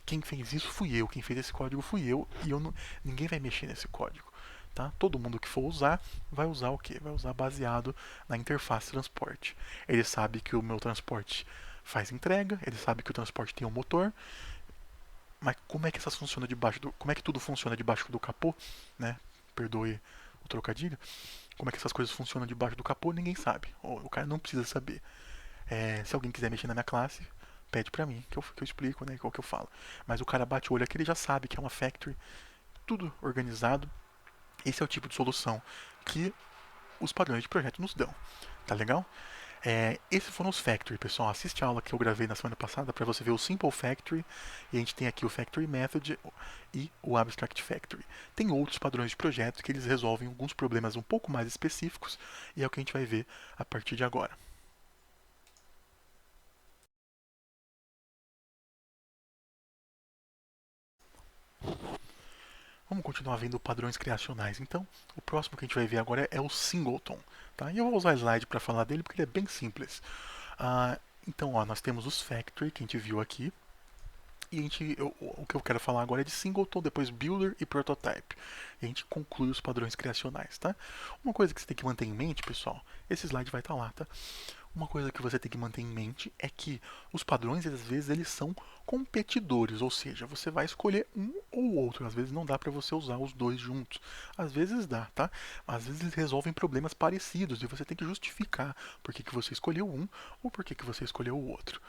Quem fez isso fui eu. Quem fez esse código fui eu. E ninguém vai mexer nesse código. Tá? Todo mundo que for usar, vai usar o quê? Vai usar baseado na interface transporte. Ele sabe que o meu transporte faz entrega, ele sabe que o transporte tem um motor, mas como é que essas funcionam como é que tudo funciona debaixo do capô, né? Perdoe o trocadilho. Como é que essas coisas funcionam debaixo do capô, ninguém sabe. O cara não precisa saber. Se alguém quiser mexer na minha classe, pede pra mim, que eu explico, né, qual que eu falo. Mas o cara bate o olho aqui, ele já sabe que é uma factory, tudo organizado. Esse é o tipo de solução que os padrões de projeto nos dão. Tá legal? Esses foram os Factory, pessoal. Assiste a aula que eu gravei na semana passada para você ver o Simple Factory. E a gente tem aqui o Factory Method e o Abstract Factory. Tem outros padrões de projeto que eles resolvem alguns problemas um pouco mais específicos e é o que a gente vai ver a partir de agora. Vamos continuar vendo padrões criacionais. Então, o próximo que a gente vai ver agora é o Singleton. Tá? E eu vou usar slide para falar dele porque ele é bem simples. Então, ó, nós temos os Factory que a gente viu aqui. E o que eu quero falar agora é de Singleton, depois Builder e Prototype. E a gente conclui os padrões criacionais, tá? Uma coisa que você tem que manter em mente, pessoal, esse slide vai estar lá, tá? Uma coisa que você tem que manter em mente é que os padrões, às vezes, eles são competidores, ou seja, você vai escolher um ou outro. Às vezes não dá para você usar os dois juntos. Às vezes dá, tá? Às vezes eles resolvem problemas parecidos e você tem que justificar por que você escolheu um ou por que você escolheu o outro.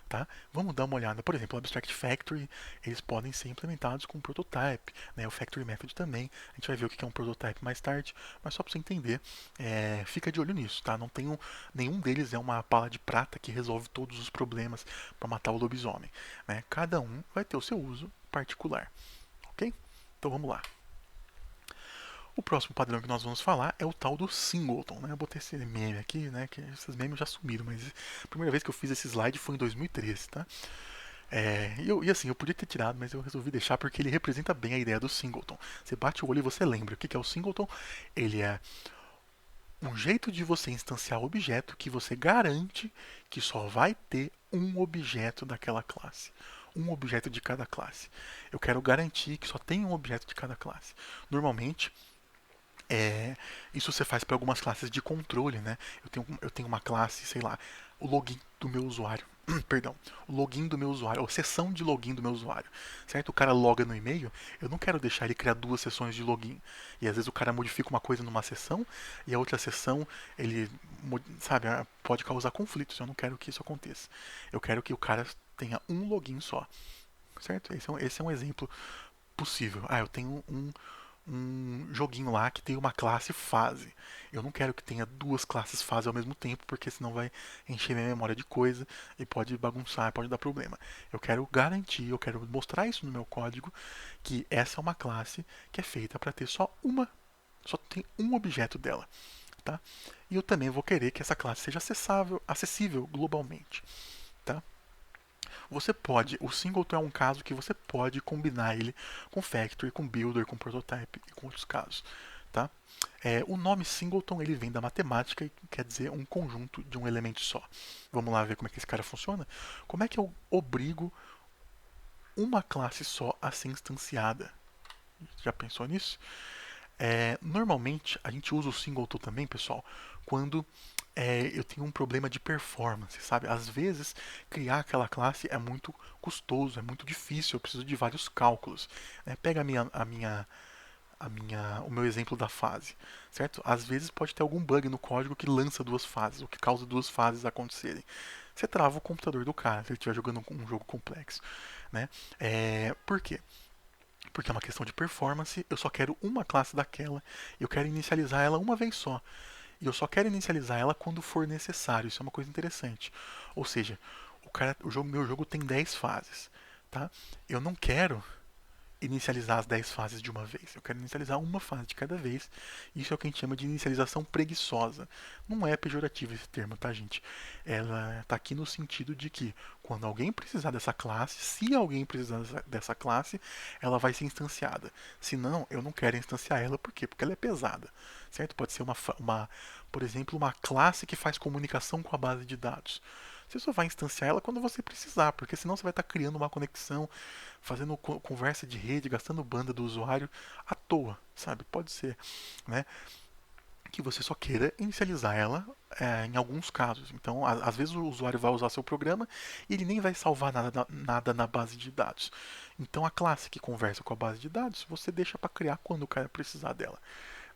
Tá? Vamos dar uma olhada. Por exemplo, o Abstract Factory, eles podem ser implementados com Prototype, né? O Factory Method também. A gente vai ver o que é um Prototype mais tarde, mas só para você entender, fica de olho nisso, tá? Não tem nenhum deles é uma bala de prata que resolve todos os problemas para matar o lobisomem, né? Cada um vai ter o seu uso particular, ok? Então vamos lá. O próximo padrão que nós vamos falar é o tal do Singleton, né? Eu botei esse meme aqui, né? Que esses memes já sumiram, mas a primeira vez que eu fiz esse slide foi em 2013, tá? E assim, eu podia ter tirado, mas eu resolvi deixar porque ele representa bem a ideia do Singleton. Você bate o olho e você lembra. O que é o Singleton? Ele é um jeito de você instanciar o objeto que você garante que só vai ter um objeto daquela classe. Um objeto de cada classe. Eu quero garantir que só tem um objeto de cada classe. Normalmente, isso você faz para algumas classes de controle, né? Eu tenho uma classe, sei lá, o login do meu usuário. Perdão, o login do meu usuário, ou sessão de login do meu usuário. Certo? O cara loga no e-mail, eu não quero deixar ele criar duas sessões de login. E às vezes o cara modifica uma coisa numa sessão e a outra sessão, ele, sabe, pode causar conflitos. Eu não quero que isso aconteça. Eu quero que o cara tenha um login só. Certo? Esse é um exemplo possível. Eu tenho um joguinho lá que tem uma classe fase. Eu não quero que tenha duas classes fase ao mesmo tempo, porque senão vai encher minha memória de coisa e pode bagunçar, pode dar problema. Eu quero garantir, eu quero mostrar isso no meu código, que essa é uma classe que é feita para ter só tem um objeto dela. Tá? E eu também vou querer que essa classe seja acessível globalmente. Tá? O Singleton é um caso que você pode combinar ele com Factory, com Builder, com Prototype e com outros casos. Tá? O nome Singleton ele vem da matemática e quer dizer um conjunto de um elemento só. Vamos lá ver como é que esse cara funciona? Como é que eu obrigo uma classe só a ser instanciada? Já pensou nisso? Normalmente a gente usa o Singleton também, pessoal, quando eu tenho um problema de performance, sabe? Às vezes criar aquela classe é muito custoso, é muito difícil, eu preciso de vários cálculos. Pega o meu exemplo da fase, certo? Às vezes pode ter algum bug no código que lança duas fases, o que causa duas fases acontecerem. Você trava o computador do cara se ele estiver jogando um jogo complexo, né? Por quê? Porque é uma questão de performance, eu só quero uma classe daquela, eu quero inicializar ela uma vez só. E eu só quero inicializar ela quando for necessário. Isso é uma coisa interessante. Ou seja, meu jogo tem 10 fases. Tá? Eu não quero inicializar as 10 fases de uma vez. Eu quero inicializar uma fase de cada vez. Isso é o que a gente chama de inicialização preguiçosa. Não é pejorativo esse termo, tá, gente? Ela está aqui no sentido de que quando alguém precisar dessa classe, se alguém precisar dessa classe, ela vai ser instanciada. Se não, eu não quero instanciar ela. Por quê? Porque ela é pesada. Certo? Pode ser por exemplo, uma classe que faz comunicação com a base de dados. Você só vai instanciar ela quando você precisar, porque senão você vai estar criando uma conexão, fazendo conversa de rede, gastando banda do usuário à toa, sabe? Pode ser, né? Que você só queira inicializar ela em alguns casos. Então, às vezes o usuário vai usar seu programa e ele nem vai salvar nada na base de dados. Então, a classe que conversa com a base de dados, você deixa para criar quando o cara precisar dela.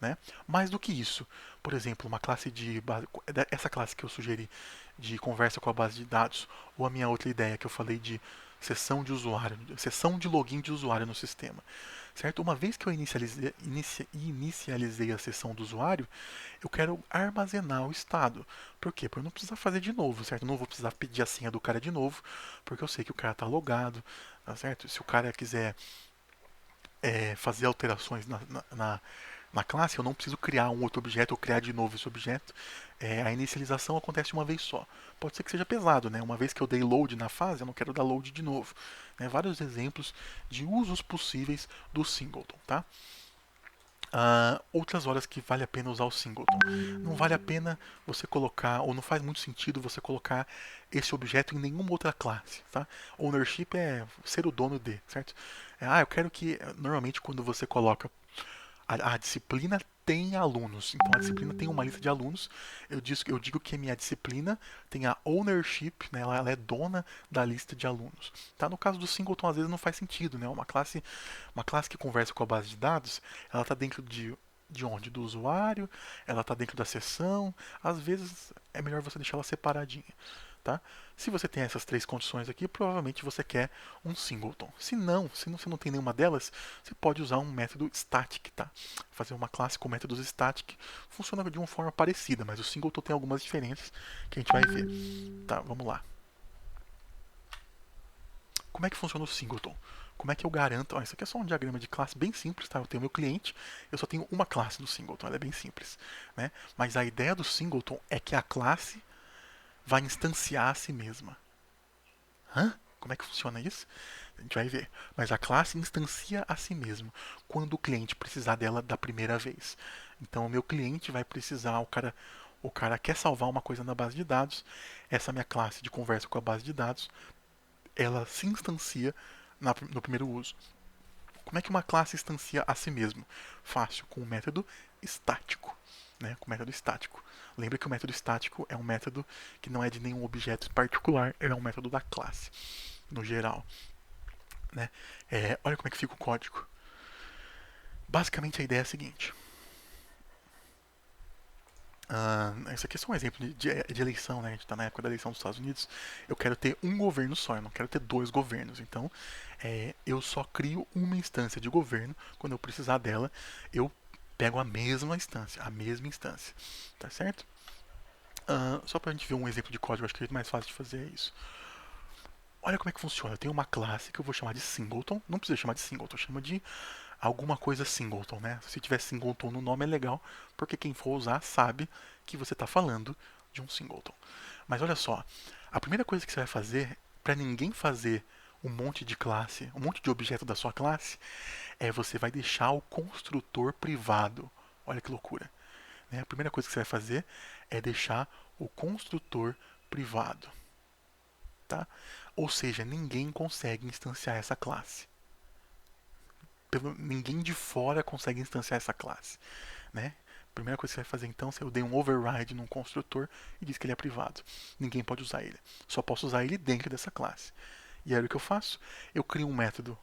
né? Mais do que isso, por exemplo, uma classe de base, essa classe que eu sugeri de conversa com a base de dados, ou a minha outra ideia que eu falei de sessão de usuário, sessão de login de usuário no sistema, certo? Uma vez que eu inicializei a sessão do usuário, eu quero armazenar o estado. Por quê? Porque eu não precisar fazer de novo, certo? Eu não vou precisar pedir a senha do cara de novo, porque eu sei que o cara está logado, tá certo? Se o cara quiser fazer alterações na classe, eu não preciso criar um outro objeto ou criar de novo esse objeto. A inicialização acontece uma vez só. Pode ser que seja pesado, né? Uma vez que eu dei load na fase, eu não quero dar load de novo. Vários exemplos de usos possíveis do singleton, tá? Outras horas que vale a pena usar o singleton. Não vale a pena você colocar, ou não faz muito sentido você colocar esse objeto em nenhuma outra classe, tá? Ownership é ser o dono de, certo? Eu quero que, normalmente quando você coloca a disciplina tem alunos, então a disciplina tem uma lista de alunos. Eu digo que a minha disciplina tem a ownership, né? Ela é dona da lista de alunos. Tá? No caso do singleton, às vezes não faz sentido, né? Uma classe que conversa com a base de dados, ela está dentro de onde? Do usuário, ela está dentro da sessão. Às vezes é melhor você deixar ela separadinha. Tá? Se você tem essas três condições aqui, provavelmente você quer um singleton. Se você não tem nenhuma delas, você pode usar um método static, tá? Fazer uma classe com métodos static funciona de uma forma parecida, mas o singleton tem algumas diferenças que a gente vai ver. Tá, vamos lá. Como é que funciona o singleton? Como é que eu garanto? Isso aqui é só um diagrama de classe bem simples, tá? Eu tenho meu cliente, eu só tenho uma classe do singleton, ela é bem simples, né? Mas a ideia do singleton é que a classe vai instanciar a si mesma. Hã? Como é que funciona isso? A gente vai ver. Mas a classe instancia a si mesma quando o cliente precisar dela da primeira vez. Então o meu cliente vai precisar, o cara quer salvar uma coisa na base de dados, essa minha classe de conversa com a base de dados, ela se instancia no primeiro uso. Como é que uma classe instancia a si mesmo? Fácil, com o método estático. Né, com o método estático. Lembra que o método estático é um método que não é de nenhum objeto particular, ele é um método da classe, no geral. Né? Olha como é que fica o código. Basicamente a ideia é a seguinte. Isso aqui é só um exemplo de eleição, né? A gente está na época da eleição dos Estados Unidos. Eu quero ter um governo só, eu não quero ter dois governos. Então, eu só crio uma instância de governo. Quando eu precisar dela, eu pego a mesma instância, tá certo? Só para a gente ver um exemplo de código, acho que o mais fácil de fazer é isso. Olha como é que funciona. Eu tenho uma classe que eu vou chamar de singleton. Não precisa chamar de singleton, chama de alguma coisa singleton, né? Se tiver singleton no nome é legal, porque quem for usar sabe que você está falando de um singleton. Mas olha só, a primeira coisa que você vai fazer, para ninguém fazer um monte de classe, um monte de objeto da sua classe, você vai deixar o construtor privado. Olha que loucura. Né? A primeira coisa que você vai fazer é deixar o construtor privado. Tá? Ou seja, ninguém consegue instanciar essa classe. Ninguém de fora consegue instanciar essa classe. Né? A primeira coisa que você vai fazer então, se eu dei um override num construtor e diz que ele é privado. Ninguém pode usar ele. Só posso usar ele dentro dessa classe. E aí o que eu faço? Eu crio um método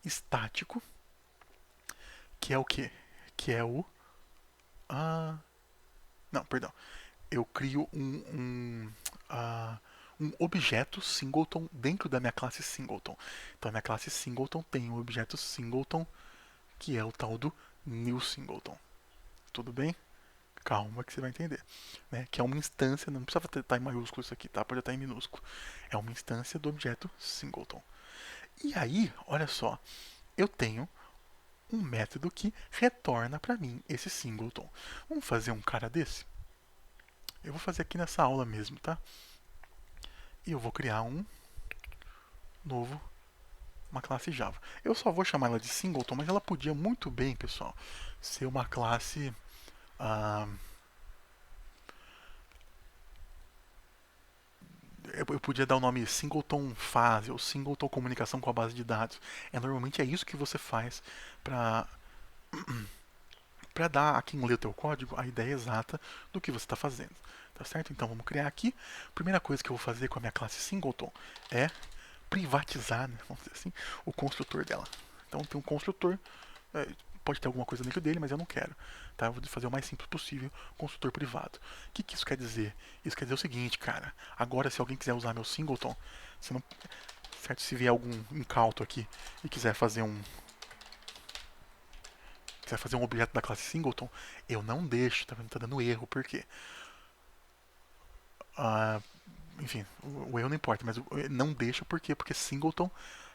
estático, que é o quê? Que é o... não, perdão. Eu crio um objeto singleton dentro da minha classe singleton. Então a minha classe singleton tem um objeto singleton que é o tal do new singleton. Tudo bem? Calma que você vai entender. Né? Que é uma instância, não precisa estar em maiúsculo isso aqui, tá? Pode estar em minúsculo. É uma instância do objeto singleton. E aí, olha só, eu tenho um método que retorna para mim esse singleton. Vamos fazer um cara desse? Eu vou fazer aqui nessa aula mesmo, tá? E eu vou criar uma classe Java. Eu só vou chamar ela de singleton, mas ela podia muito bem, pessoal, ser uma classe eu podia dar o nome singleton fase ou singleton comunicação com a base de dados. Normalmente é isso que você faz para dar a quem lê o teu código a ideia exata do que você está fazendo. Tá certo? Então vamos criar aqui. Primeira coisa que eu vou fazer com a minha classe singleton é privatizar, né, vamos dizer assim, o construtor dela. Então tem um construtor, pode ter alguma coisa dentro dele, mas eu não quero. Tá? Eu vou fazer o mais simples possível, construtor privado. O que isso quer dizer? Isso quer dizer o seguinte, cara. Agora, se alguém quiser usar meu singleton, você não, certo? Se vier algum incauto aqui e quiser fazer um objeto da classe singleton, eu não deixo, tá vendo? Tá dando erro, por quê? Ah, enfim, o erro não importa, mas não deixa por quê? Porque singleton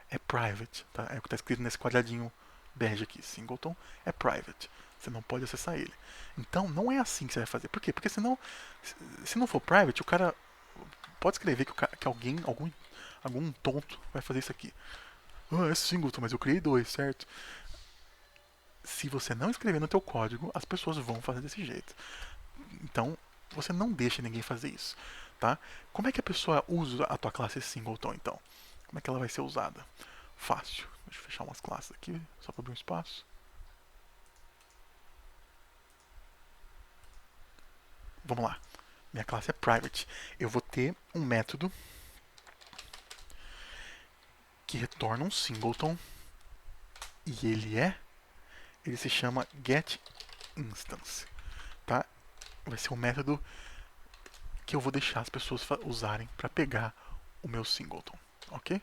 é private, tá? É o que está escrito nesse quadradinho bege aqui. Singleton é private. Você não pode acessar ele. Então, não é assim que você vai fazer. Por quê? Porque senão, se não for private, o cara pode escrever que alguém, algum tonto vai fazer isso aqui. Ah, é singleton, mas eu criei dois, certo? Se você não escrever no teu código, as pessoas vão fazer desse jeito. Então, você não deixa ninguém fazer isso, tá? Como é que a pessoa usa a tua classe singleton, então? Como é que ela vai ser usada? Fácil. Deixa eu fechar umas classes aqui, só para abrir um espaço. Vamos lá. Minha classe é private. Eu vou ter um método que retorna um singleton e ele se chama getInstance, tá? Vai ser um método que eu vou deixar as pessoas usarem para pegar o meu singleton, ok?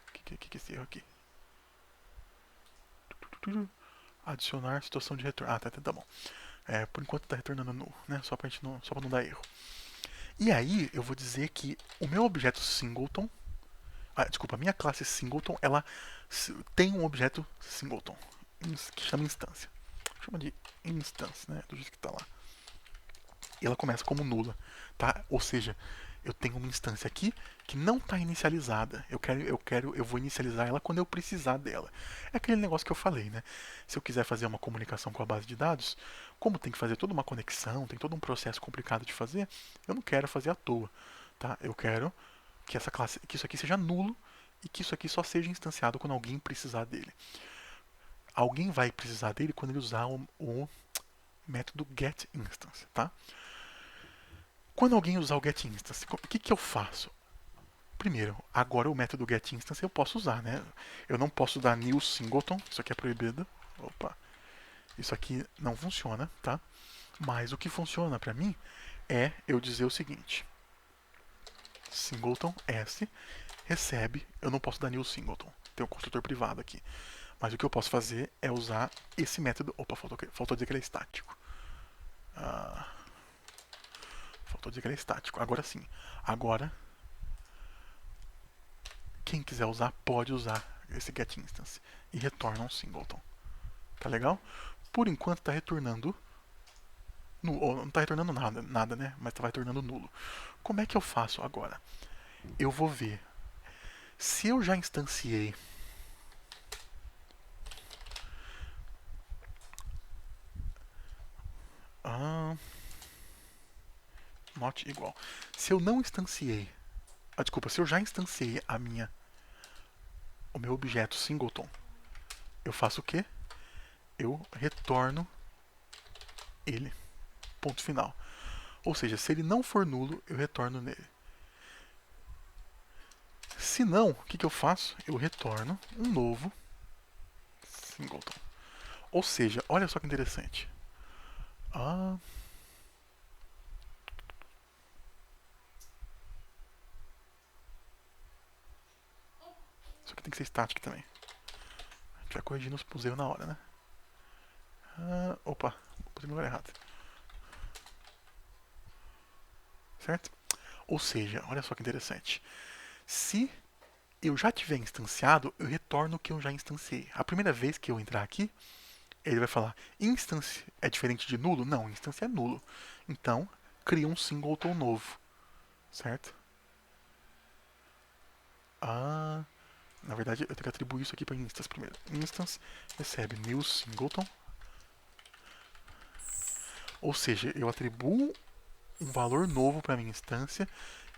O que é esse erro aqui? Adicionar situação de retorno. Ah, tá bom. Por enquanto está retornando null, né? Só para não dar erro. E aí eu vou dizer que o meu objeto singleton, desculpa, a minha classe singleton, ela tem um objeto singleton que chama instância. Chama de instance, né? Do jeito que está lá. E ela começa como nula, tá? Ou seja, eu tenho uma instância aqui que não está inicializada. Eu vou inicializar ela quando eu precisar dela. É aquele negócio que eu falei, né? Se eu quiser fazer uma comunicação com a base de dados, como tem que fazer toda uma conexão, tem todo um processo complicado de fazer, eu não quero fazer à toa, tá? Eu quero que que isso aqui seja nulo e que isso aqui só seja instanciado quando alguém precisar dele. Alguém vai precisar dele quando ele usar o método getInstance, tá? Quando alguém usar o getInstance, o que eu faço? Primeiro, agora o método getInstance eu posso usar, né? Eu não posso dar new singleton, isso aqui é proibido. Opa, isso aqui não funciona, tá? Mas o que funciona para mim é eu dizer o seguinte: singleton s recebe, eu não posso dar new singleton, tem um construtor privado aqui. Mas o que eu posso fazer é usar esse método. Opa, faltou dizer que ele é estático. Faltou dizer que ele é estático. Agora sim. Agora, quem quiser usar, pode usar esse getInstance. E retorna um singleton. Tá legal? Por enquanto está retornando não está retornando nada, né? Mas está retornando nulo. Como é que eu faço agora? Eu vou ver se eu já instanciei not igual. Se eu não instanciei, desculpa, se eu já instanciei o meu objeto singleton, eu faço o quê? Eu retorno ele. Ponto final. Ou seja, se ele não for nulo, eu retorno nele. Se não, o que eu faço? Eu retorno um novo singleton. Ou seja, olha só que interessante. Isso aqui tem que ser static também. A gente vai corrigindo os erros na hora, né? Opa, pus no lugar errado. Certo? Ou seja, olha só que interessante. Se eu já tiver instanciado, eu retorno o que eu já instanciei. A primeira vez que eu entrar aqui, ele vai falar: instance é diferente de nulo? Não, instance é nulo. Então, cria um singleton novo. Certo? Na verdade, eu tenho que atribuir isso aqui para instance primeiro. Instance recebe new singleton. Ou seja, eu atribuo um valor novo para minha instância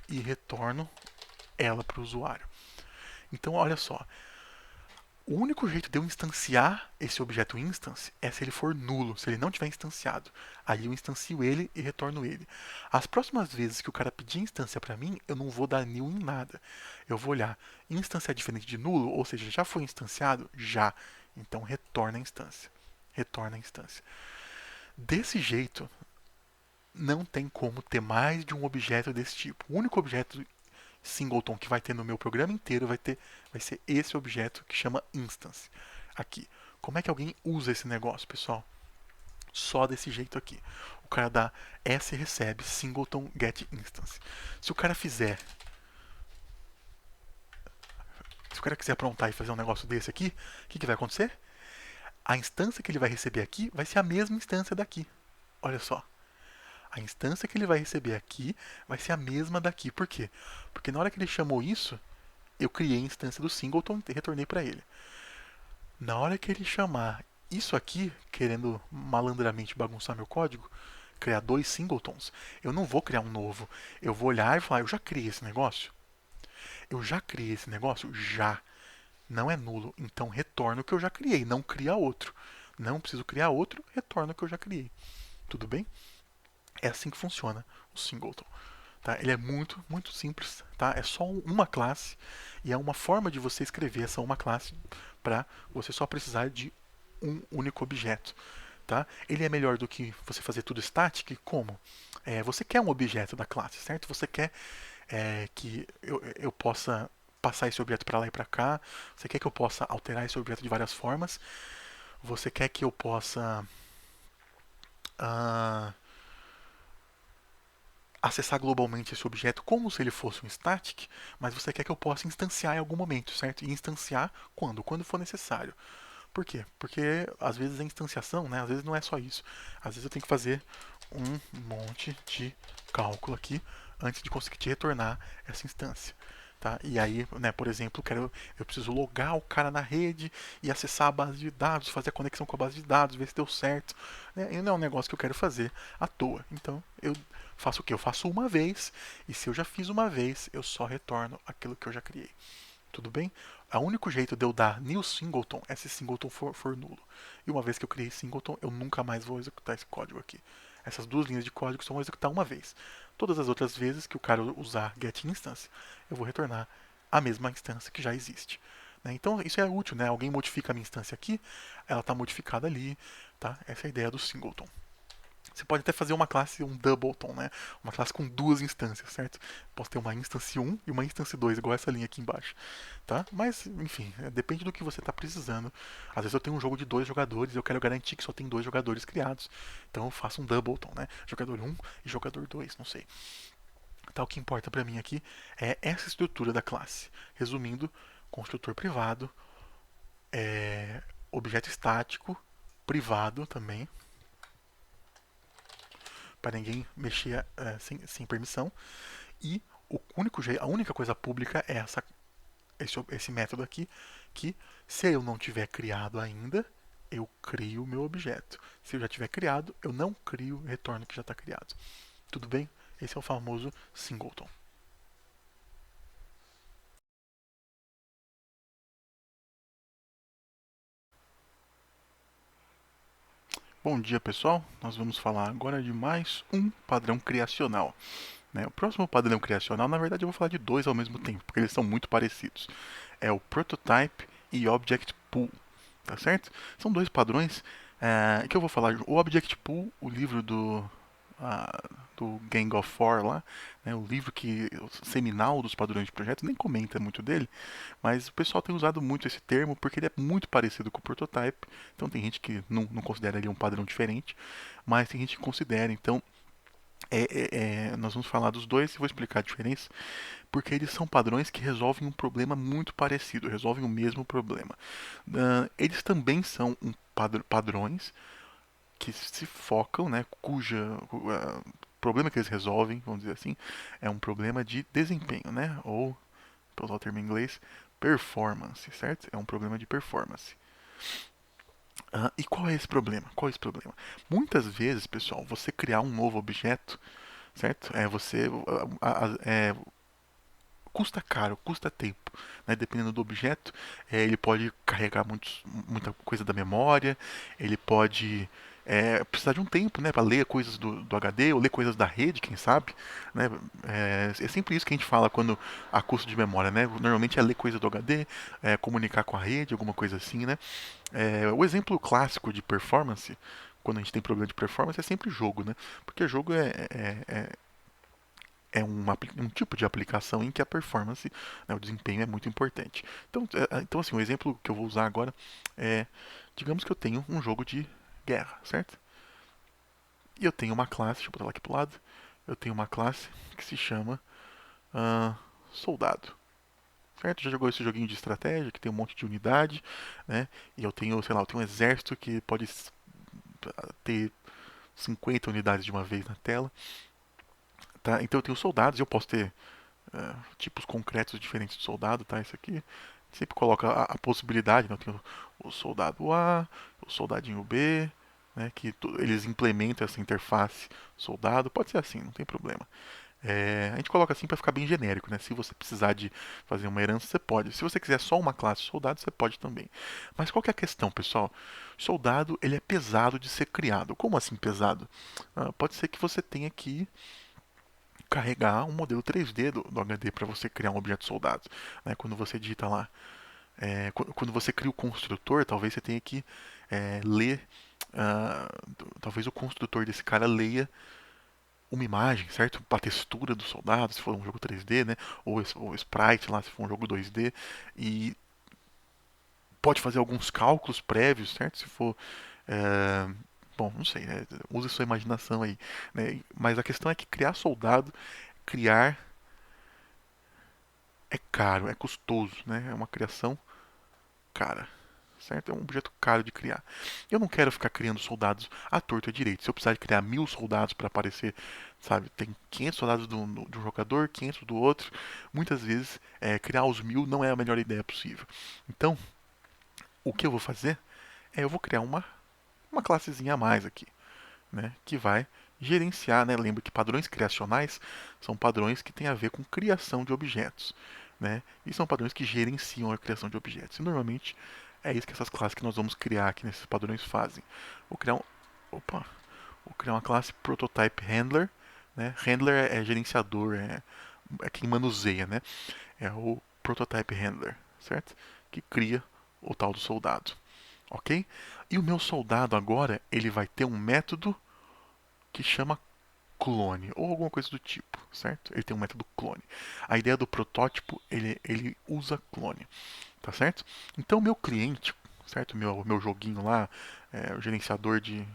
e retorno ela para o usuário. Então, olha só. O único jeito de eu instanciar esse objeto instance é se ele for nulo, se ele não tiver instanciado. Aí eu instancio ele e retorno ele. As próximas vezes que o cara pedir instância para mim, eu não vou dar new em nada. Eu vou olhar, instância é diferente de nulo, ou seja, já foi instanciado? Já. Então retorna a instância. retorna a instância. Desse jeito, não tem como ter mais de um objeto desse tipo. O único objeto singleton que vai ter no meu programa inteiro vai ser esse objeto que chama instance. Aqui. Como é que alguém usa esse negócio, pessoal? Só desse jeito aqui. O cara dá S recebe singleton get instance. Se o cara fizer, se o cara quiser aprontar e fazer um negócio desse aqui, o que vai acontecer? A instância que ele vai receber aqui vai ser a mesma instância daqui. Olha só. A instância que ele vai receber aqui vai ser a mesma daqui. Por quê? Porque na hora que ele chamou isso, eu criei a instância do singleton e retornei para ele. Na hora que ele chamar isso aqui, querendo malandramente bagunçar meu código, criar dois singletons, eu não vou criar um novo. Eu vou olhar e falar, eu já criei esse negócio? Eu já criei esse negócio? Já. Não é nulo. Então retorna o que eu já criei, não cria outro. Não preciso criar outro, retorna o que eu já criei. Tudo bem? É assim que funciona o singleton. Tá? Ele é muito, muito simples. Tá? É só uma classe e é uma forma de você escrever essa uma classe para você só precisar de um único objeto. Tá? Ele é melhor do que você fazer tudo static. Como? Você quer um objeto da classe, certo? Você quer que eu possa passar esse objeto para lá e para cá. Você quer que eu possa alterar esse objeto de várias formas. Você quer que eu possa ah, acessar globalmente esse objeto como se ele fosse um static, mas você quer que eu possa instanciar em algum momento, certo? E instanciar quando? Quando for necessário. Por quê? Porque às vezes a instanciação, né, às vezes não é só isso. Às vezes eu tenho que fazer um monte de cálculo aqui antes de conseguir te retornar essa instância. Tá? E aí, né, por exemplo, eu preciso logar o cara na rede e acessar a base de dados, fazer a conexão com a base de dados, ver se deu certo. Né? E não é um negócio que eu quero fazer à toa. Então eu faço o que? Eu faço uma vez, e se eu já fiz uma vez, eu só retorno aquilo que eu já criei. Tudo bem? O único jeito de eu dar new singleton é se singleton for nulo. E uma vez que eu criei singleton, eu nunca mais vou executar esse código aqui. Essas duas linhas de código só vão executar uma vez. Todas as outras vezes que o cara usar getInstance, eu vou retornar a mesma instância que já existe. Né? Então isso é útil, né? Alguém modifica a minha instância aqui, ela está modificada ali, tá? Essa é a ideia do singleton. Você pode até fazer uma classe, um doubleton, né? Uma classe com duas instâncias, certo? Posso ter uma instância 1 e uma instância 2, igual essa linha aqui embaixo. Tá? Mas, enfim, depende do que você está precisando. Às vezes eu tenho um jogo de dois jogadores e eu quero garantir que só tem dois jogadores criados. Então eu faço um doubleton, né? Jogador 1 e jogador 2, não sei. Então o que importa para mim aqui é essa estrutura da classe. Resumindo, construtor privado, objeto estático, privado também, para ninguém mexer sem permissão. E a única coisa pública é esse método aqui, que se eu não tiver criado ainda, eu crio o meu objeto. Se eu já tiver criado, eu não crio o retorno que já está criado. Tudo bem? Esse é o famoso singleton. Bom dia, pessoal. Nós vamos falar agora de mais um padrão criacional. Né? O próximo padrão criacional, na verdade, eu vou falar de dois ao mesmo tempo, porque eles são muito parecidos. É o Prototype e Object Pool. Tá certo? São dois padrões que eu vou falar. O Object Pool, o livro do Gang of Four lá, né, o livro o seminal dos padrões de projeto, nem comenta muito dele, mas o pessoal tem usado muito esse termo porque ele é muito parecido com o Prototype. Então tem gente que não considera ele um padrão diferente, mas tem gente que considera. Então nós vamos falar dos dois e vou explicar a diferença, porque eles são padrões que resolvem um problema muito parecido, resolvem o mesmo problema. Eles também são padrões que se focam, né, cuja problema que eles resolvem, vamos dizer assim, é um problema de desempenho, né, ou, para usar o termo em inglês, performance, certo? É um problema de performance. E qual é esse problema? Qual é esse problema? Muitas vezes, pessoal, você criar um novo objeto, certo? Custa caro, custa tempo, né? Dependendo do objeto, ele pode carregar muita coisa da memória, ele pode precisar de um tempo, né, para ler coisas do HD ou ler coisas da rede, quem sabe, né? É sempre isso que a gente fala quando há custo de memória, né? Normalmente é ler coisa do HD, comunicar com a rede, alguma coisa assim, né? O exemplo clássico de performance, quando a gente tem problema de performance, é sempre jogo, né? Porque jogo é um tipo de aplicação em que a performance, né, o desempenho é muito importante. Então, assim, o exemplo que eu vou usar agora é, digamos que eu tenho um jogo de guerra, certo? E eu tenho uma classe, deixa eu botar ela aqui pro lado, eu tenho uma classe que se chama ah, soldado. Certo? Já jogou esse joguinho de estratégia que tem um monte de unidade, né? E eu tenho, sei lá, eu tenho um exército que pode ter 50 unidades de uma vez na tela, tá? Então eu tenho soldados, e eu posso ter tipos concretos diferentes de soldado, tá? Isso aqui sempre coloca a possibilidade, né? Eu tenho o soldado A, o soldadinho B, né? Que eles implementam essa interface soldado, pode ser assim, não tem problema. A gente coloca assim para ficar bem genérico, né? Se você precisar de fazer uma herança, você pode. Se você quiser só uma classe soldado, você pode também. Mas qual que é a questão, pessoal? Soldado, ele é pesado de ser criado. Como assim pesado? Pode ser que você tenha que carregar um modelo 3D do HD para você criar um objeto soldado. Né? Quando você digita lá, quando você cria o construtor, talvez você tenha que ler, talvez o construtor desse cara leia uma imagem, certo? A textura do soldado, se for um jogo 3D, né? Ou sprite lá, se for um jogo 2D. E pode fazer alguns cálculos prévios, certo? Se for. é, Bom, não sei, né? Use sua imaginação aí. Né? Mas a questão é que criar soldado, criar é caro, é custoso, né? É uma criação cara. Certo? É um objeto caro de criar. Eu não quero ficar criando soldados à torta direito. Se eu precisar de criar 1.000 soldados para aparecer, sabe, tem 500 soldados de um jogador, 500 do outro. Muitas vezes, criar os 1.000 não é a melhor ideia possível. Então, o que eu vou fazer eu vou criar uma classezinha a mais aqui, né, que vai gerenciar, né? Lembra que padrões criacionais são padrões que têm a ver com criação de objetos, né? E são padrões que gerenciam a criação de objetos. E normalmente é isso que essas classes que nós vamos criar aqui nesses padrões fazem. Vou criar um, opa, vou criar uma classe prototype handler, né? Handler é gerenciador, é quem manuseia, né? É o prototype handler, certo? Que cria o tal do soldado, ok? E o meu soldado agora ele vai ter um método que chama clone ou alguma coisa do tipo, certo? Ele tem um método clone. A ideia do protótipo, ele usa clone, tá certo? Então, meu cliente, certo? Meu joguinho lá, o gerenciador de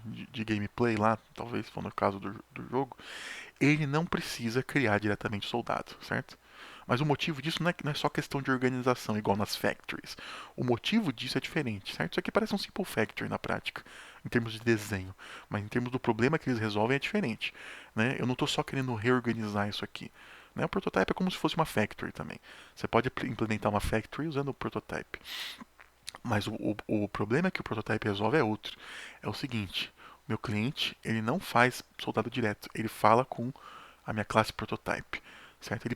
gameplay lá, talvez for no caso do jogo, ele não precisa criar diretamente soldado, certo? Mas o motivo disso não é só questão de organização, igual nas factories. O motivo disso é diferente, certo? Isso aqui parece um simple factory na prática, em termos de desenho. Mas em termos do problema que eles resolvem é diferente. Né? Eu não estou só querendo reorganizar isso aqui. Né? O prototype é como se fosse uma factory também. Você pode implementar uma factory usando o prototype. Mas o problema que o prototype resolve é outro. É o seguinte, meu cliente ele não faz soldado direto, ele fala com a minha classe prototype, certo?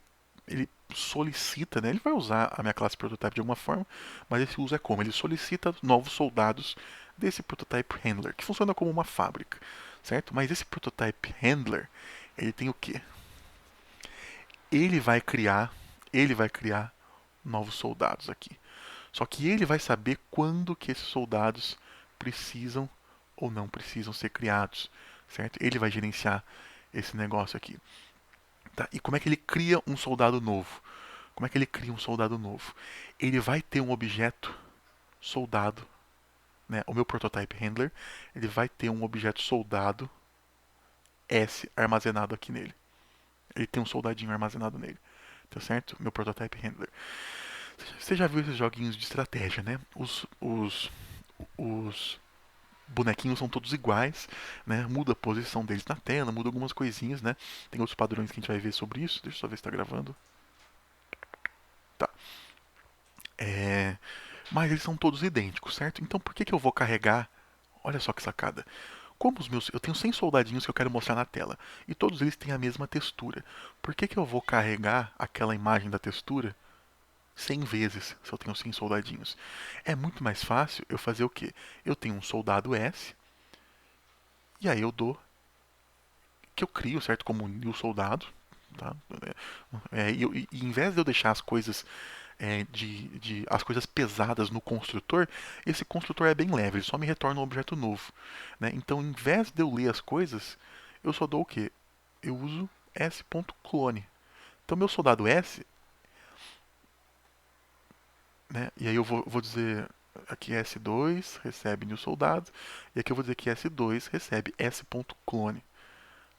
Ele solicita, né? Ele vai usar a minha classe prototype de alguma forma, mas esse uso é como? Ele solicita novos soldados desse prototype handler, que funciona como uma fábrica, certo? Mas esse prototype handler, ele tem o quê? Ele vai criar, ele vai criar novos soldados aqui. Só que ele vai saber quando que esses soldados precisam ou não precisam ser criados, certo? Ele vai gerenciar esse negócio aqui. Tá? E como é que ele cria um soldado novo? Como é que ele cria um soldado novo? Ele vai ter um objeto soldado, né? O meu prototype handler, ele vai ter um objeto soldado S armazenado aqui nele. Ele tem um soldadinho armazenado nele, tá certo? Meu prototype handler. Você já viu esses joguinhos de estratégia, né? Os bonequinhos são todos iguais, né? Muda a posição deles na tela, muda algumas coisinhas, né? Tem outros padrões que a gente vai ver sobre isso. Deixa eu só ver se está gravando. Tá. É... Mas eles são todos idênticos, certo? Então por que eu vou carregar? Olha só que sacada. Como os meus, eu tenho 100 soldadinhos que eu quero mostrar na tela e todos eles têm a mesma textura. Por que eu vou carregar aquela imagem da textura 100 vezes se eu tenho 100 soldadinhos? É muito mais fácil eu fazer o quê? Eu tenho um soldado S E aí eu dou, que eu crio, certo? Como um new soldado, tá? E em vez de eu deixar as coisas as coisas pesadas no construtor, esse construtor é bem leve, ele só me retorna um objeto novo. Né? Então, em vez de eu ler as coisas, eu só dou o quê? Eu uso s.clone. Então, meu soldado S, né? E aí eu vou dizer aqui S2 recebe new soldado, e aqui eu vou dizer que S2 recebe s.clone.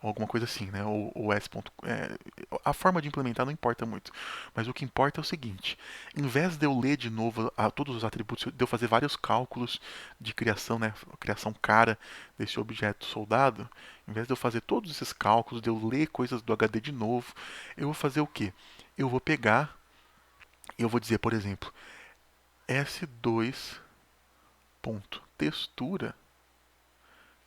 Alguma coisa assim, né? Ou S. A forma de implementar não importa muito. Mas o que importa é o seguinte: em vez de eu ler de novo todos os atributos, de eu fazer vários cálculos de criação, né? Criação cara desse objeto soldado, em vez de eu fazer todos esses cálculos, de eu ler coisas do HD de novo, eu vou fazer o quê? Eu vou pegar e eu vou dizer, por exemplo, S2.textura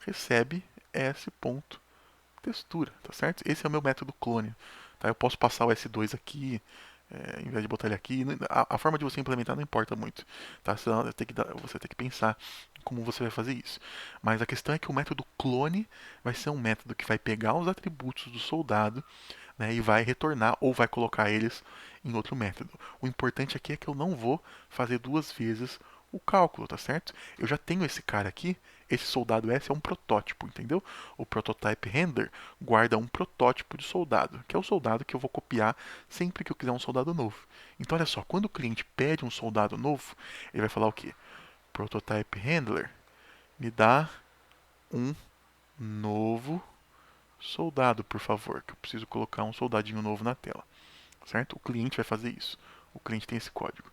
recebe S.textura, tá certo? Esse é o meu método clone. Tá? Eu posso passar o S2 aqui, em vez de botar ele aqui. A forma de você implementar não importa muito. Tá? Senão você tem que pensar como você vai fazer isso. Mas a questão é que o método clone vai ser um método que vai pegar os atributos do soldado, né, e vai retornar ou vai colocar eles em outro método. O importante aqui é que eu não vou fazer duas vezes o cálculo, tá certo? Eu já tenho esse cara aqui, esse soldado S é um protótipo, entendeu? O prototype render guarda um protótipo de soldado, que é o soldado que eu vou copiar sempre que eu quiser um soldado novo. Então olha só, quando o cliente pede um soldado novo, ele vai falar o quê? Prototype handler me dá um novo soldado, por favor, que eu preciso colocar um soldadinho novo na tela, certo? O cliente vai fazer isso. O cliente tem esse código.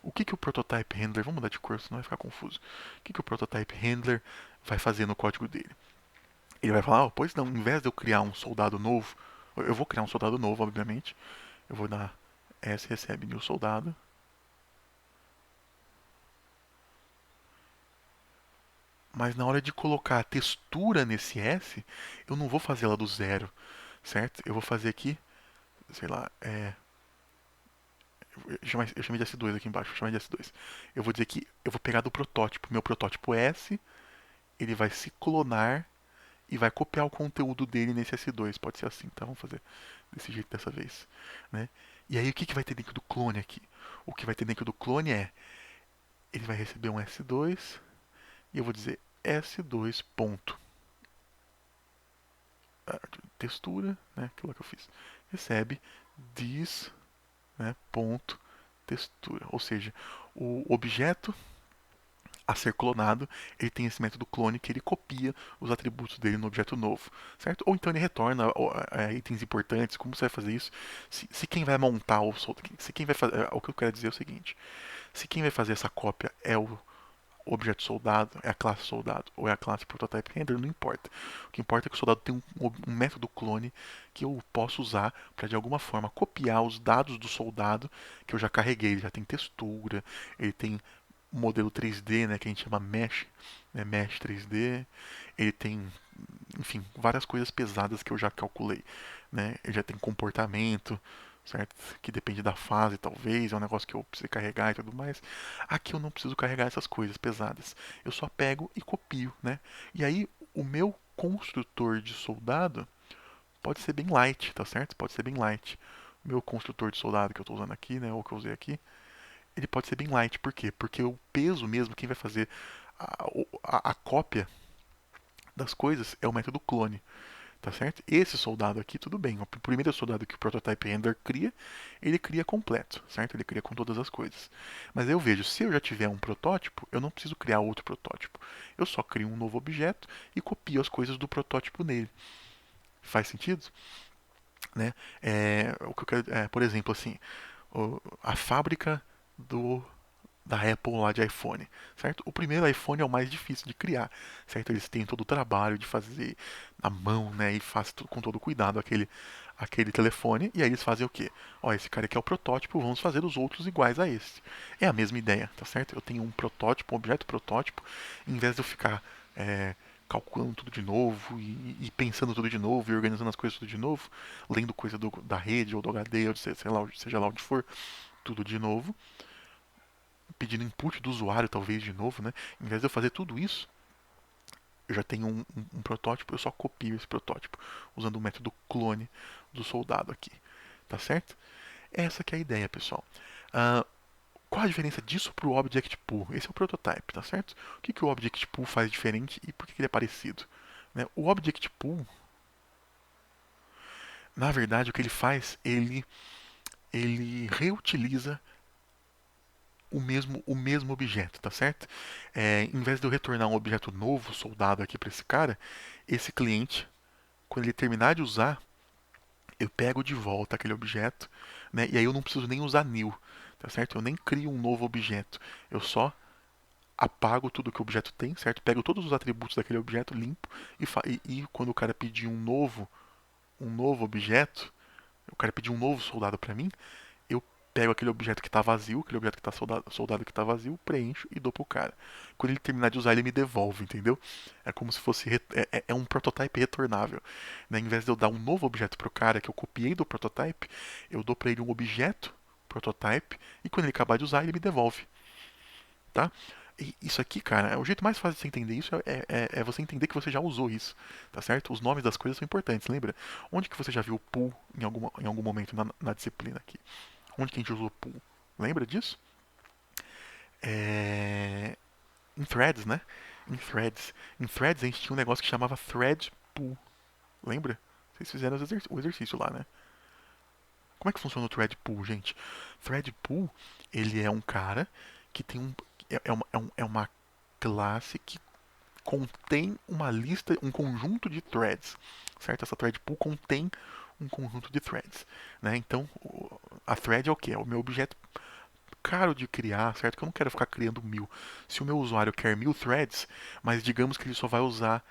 O que o prototype handler, vamos mudar de cor, senão vai ficar confuso. O que o prototype handler vai fazer no código dele? Ele vai falar, pois não, em vez de eu criar um soldado novo, eu vou criar um soldado novo, obviamente. Eu vou dar S recebe new soldado. Mas na hora de colocar a textura nesse S, eu não vou fazer ela do zero, certo? Eu vou fazer aqui, sei lá, eu chamei de S2 aqui embaixo, eu chamei de S2. Eu vou dizer que eu vou pegar do protótipo, meu protótipo S, ele vai se clonar e vai copiar o conteúdo dele nesse S2. Pode ser assim, tá? Vamos fazer desse jeito dessa vez, né? E aí o que vai ter dentro do clone aqui? O que vai ter dentro do clone ele vai receber um S2 e eu vou dizer S2 ponto textura, né? Aquilo que eu fiz. Recebe this, né? Ponto textura, ou seja, o objeto a ser clonado, ele tem esse método clone que ele copia os atributos dele no objeto novo, certo? Ou então ele retorna itens importantes. Como você vai fazer isso? Se quem vai montar se quem vai fazer, o que eu quero dizer é o seguinte: se quem vai fazer essa cópia é o objeto soldado, é a classe soldado ou é a classe prototype render, não importa. O que importa é que o soldado tem um método clone que eu posso usar para de alguma forma copiar os dados do soldado que eu já carreguei. Ele já tem textura, ele tem modelo 3D, né, que a gente chama Mesh, né, Mesh 3D. Ele tem, enfim, várias coisas pesadas que eu já calculei, né? Ele já tem comportamento, certo? Que depende da fase, talvez, é um negócio que eu preciso carregar e tudo mais. Aqui eu não preciso carregar essas coisas pesadas. Eu só pego e copio, né? E aí o meu construtor de soldado pode ser bem light, tá certo? Pode ser bem light. O meu construtor de soldado que eu estou usando aqui, né, ou que eu usei aqui, ele pode ser bem light. Por quê? Porque o peso mesmo, quem vai fazer a cópia das coisas é o método clone, tá certo? Esse soldado aqui, tudo bem. O primeiro soldado que o Prototype Render cria, ele cria completo, certo? Ele cria com todas as coisas. Mas eu vejo, se eu já tiver um protótipo, eu não preciso criar outro protótipo. Eu só crio um novo objeto e copio as coisas do protótipo nele. Faz sentido? Né? O que eu quero, por exemplo, assim, a fábrica do da Apple lá de iPhone, certo? O primeiro iPhone é o mais difícil de criar, certo? Eles têm todo o trabalho de fazer na mão, né? E faz tudo com todo cuidado aquele telefone. E aí eles fazem o quê? Ó, esse cara aqui é o protótipo, vamos fazer os outros iguais a esse. É a mesma ideia, tá certo? Eu tenho um protótipo, um objeto protótipo, em vez de eu ficar calculando tudo de novo e pensando tudo de novo e organizando as coisas tudo de novo, lendo coisa da rede ou do HD ou sei lá, seja lá onde for, tudo de novo, pedindo input do usuário, talvez de novo, né? Em vez de eu fazer tudo isso, Eu já tenho um protótipo, eu só copio esse protótipo usando o método clone do soldado aqui, tá certo? Essa que é a ideia, pessoal. Ah, qual a diferença disso para o Object Pool? Esse é o prototype, tá certo? O que, que o Object Pool faz diferente e por que ele é parecido? Né? O Object Pool, na verdade, o que ele faz, ele reutiliza o mesmo objeto, tá certo? Em vez de eu retornar um objeto novo, soldado aqui para esse cara, esse cliente, quando ele terminar de usar, eu pego de volta aquele objeto, né? E aí eu não preciso nem usar new, tá certo? Eu nem crio um novo objeto, eu só apago tudo que o objeto tem, certo? Pego todos os atributos daquele objeto, limpo e quando o cara pedir um novo objeto, o cara pedir um novo soldado para mim, eu pego aquele objeto que está vazio, aquele objeto que está soldado que está vazio, preencho e dou pro cara. Quando ele terminar de usar, ele me devolve, entendeu? É como se fosse é um prototype retornável. Né? Em vez de eu dar um novo objeto pro cara que eu copiei do prototype, eu dou para ele um objeto prototype e quando ele acabar de usar, ele me devolve, tá? E isso aqui, cara, o jeito mais fácil de você entender isso é você entender que você já usou isso, tá certo? Os nomes das coisas são importantes, lembra? Onde que você já viu pool em algum momento na disciplina aqui? Onde que a gente usou pool? Lembra disso? É... Em threads, né? Em threads. Em threads a gente tinha um negócio que chamava thread pool. Lembra? Vocês fizeram o exercício lá, né? Como é que funciona o thread pool, gente? Thread pool, ele é um cara que tem um. É uma classe que contém uma lista, um conjunto de threads, certo? Essa thread pool contém um conjunto de threads, né? Então, a thread é o que? É o meu objeto caro de criar, certo? Que eu não quero ficar criando 1000. Se o meu usuário quer 1000 threads, mas digamos que ele só vai usar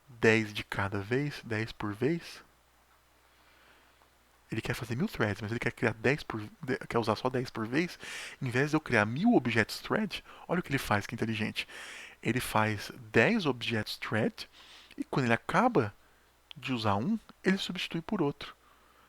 10 de cada vez, 10 por vez, ele quer fazer 1000 threads, mas ele quer criar 10 quer usar só 10 por vez, em vez de eu criar 1000 objetos thread, olha o que ele faz, que inteligente. Ele faz 10 objetos thread e quando ele acaba de usar um, ele substitui por outro,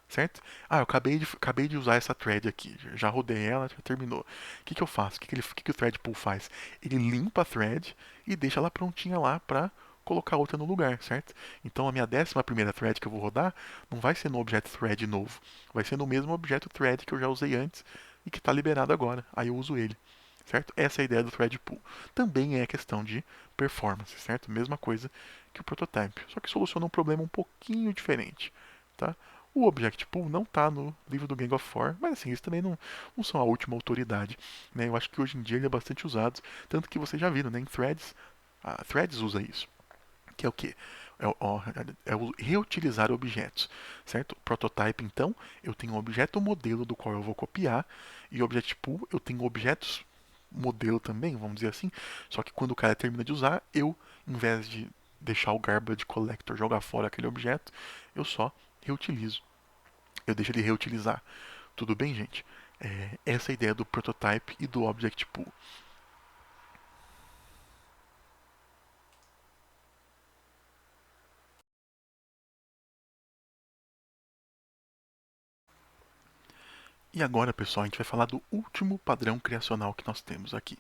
certo? Ah, eu acabei de usar essa thread aqui, já rodei ela, já terminou. O que eu faço? O que o thread pool faz? Ele limpa a thread e deixa ela prontinha lá para colocar outra no lugar, certo? Então a minha 11ª thread que eu vou rodar não vai ser no objeto thread novo, vai ser no mesmo objeto thread que eu já usei antes e que está liberado agora. Aí eu uso ele, certo? Essa é a ideia do thread pool. Também é questão de performance, certo? Mesma coisa que o prototype, só que soluciona um problema um pouquinho diferente, tá? O Object Pool não está no livro do Gang of Four, mas assim, eles também não são a última autoridade. Né? Eu acho que hoje em dia ele é bastante usado, tanto que vocês já viram, né? Em Threads, a Threads usa isso. Que é o quê? É o reutilizar objetos, certo? Prototype, então, eu tenho um objeto modelo do qual eu vou copiar, e Object Pool, eu tenho objetos modelo também, vamos dizer assim, só que quando o cara termina de usar, eu, em vez de deixar o garbage collector jogar fora aquele objeto, eu só reutilizo. Eu deixo ele reutilizar. Tudo bem, gente? Essa é a ideia do prototype e do object pool. E agora, pessoal, a gente vai falar do último padrão criacional que nós temos aqui,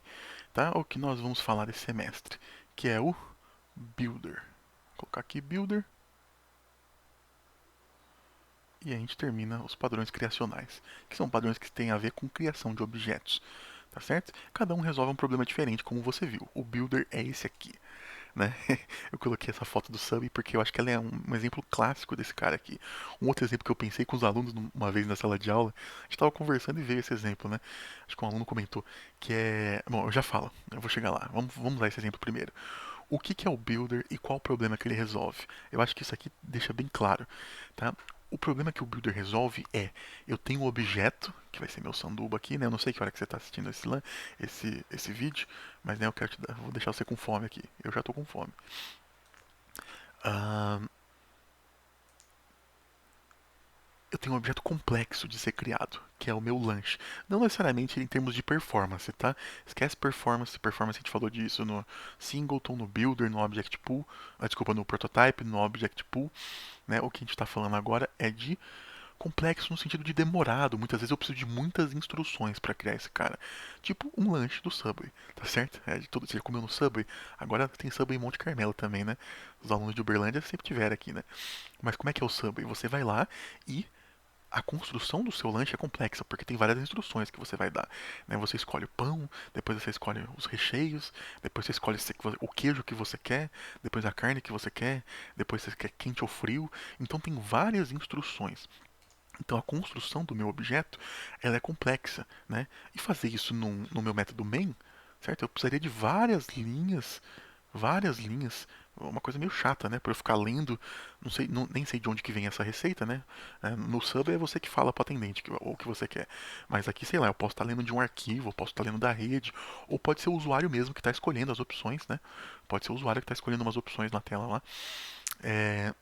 tá? O que nós vamos falar esse semestre, que é o builder. Vou colocar aqui builder e a gente termina os padrões criacionais, que são padrões que têm a ver com criação de objetos, tá certo? Cada um resolve um problema diferente, como você viu. O builder é esse aqui. Né? Eu coloquei essa foto do Subway porque eu acho que ela é um exemplo clássico desse cara aqui. Um outro exemplo que eu pensei com os alunos uma vez na sala de aula, a gente estava conversando e veio esse exemplo, né? Acho que um aluno comentou que é. Bom, eu já falo, eu vou chegar lá. Vamos usar esse exemplo primeiro. O que é o builder e qual o problema que ele resolve? Eu acho que isso aqui deixa bem claro, tá? O problema que o builder resolve é, eu tenho um objeto, que vai ser meu sanduba aqui, né? Eu não sei que hora que você está assistindo esse vídeo, mas né, eu quero vou deixar você com fome aqui. Eu já estou com fome. Ah, eu tenho um objeto complexo de ser criado, que é o meu lanche. Não necessariamente em termos de performance, tá? Esquece performance. Performance a gente falou disso no singleton, no builder, no object pool. Desculpa, no prototype, no object pool. Né? O que a gente está falando agora é de Complexo no sentido de demorado. Muitas vezes eu preciso de muitas instruções para criar esse cara. Tipo um lanche do Subway, tá certo? De todo, você já comeu no Subway? Agora tem Subway em Monte Carmelo também, né? Os alunos de Uberlândia sempre tiveram aqui, né? Mas como é que é o Subway? Você vai lá e a construção do seu lanche é complexa, porque tem várias instruções que você vai dar. Né? Você escolhe o pão, depois você escolhe os recheios, depois você escolhe o queijo que você quer, depois a carne que você quer, depois você quer quente ou frio. Então tem várias instruções. Então a construção do meu objeto ela é complexa, né? E fazer isso no meu método main, certo? Eu precisaria de várias linhas, uma coisa meio chata, né? Para eu ficar lendo, não sei, nem sei de onde que vem essa receita, né? No sub é você que fala para o atendente o que você quer, mas aqui sei lá, eu posso estar lendo de um arquivo, eu posso estar lendo da rede, ou pode ser o usuário mesmo que está escolhendo as opções, né? Pode ser o usuário que está escolhendo umas opções na tela lá. É,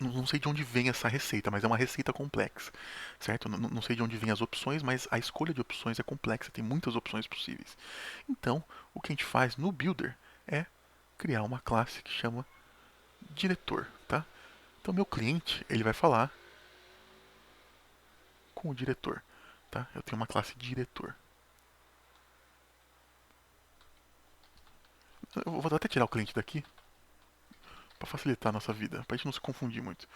não sei de onde vem essa receita, mas é uma receita complexa, certo? Não sei de onde vem as opções, mas a escolha de opções é complexa, tem muitas opções possíveis. Então, o que a gente faz no Builder é criar uma classe que chama diretor, tá? Então, meu cliente, ele vai falar com o diretor, tá? Eu tenho uma classe diretor. Eu vou até tirar o cliente daqui para facilitar a nossa vida, para a gente não se confundir muito.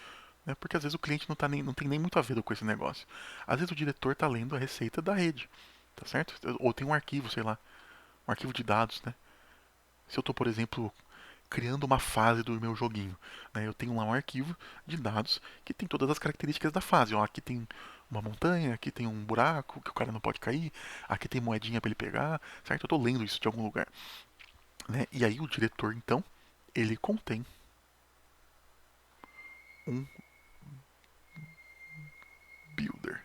Né? Porque às vezes o cliente não tem nem muito a ver com esse negócio. Às vezes o diretor está lendo a receita da rede, tá certo? Ou tem um arquivo, sei lá, um arquivo de dados, né? Se eu estou, por exemplo, criando uma fase do meu joguinho, né? Eu tenho lá um arquivo de dados que tem todas as características da fase. Ó, aqui tem uma montanha, aqui tem um buraco que o cara não pode cair, aqui tem moedinha para ele pegar, certo? Eu estou lendo isso de algum lugar, né? E aí o diretor, então, ele contém um builder.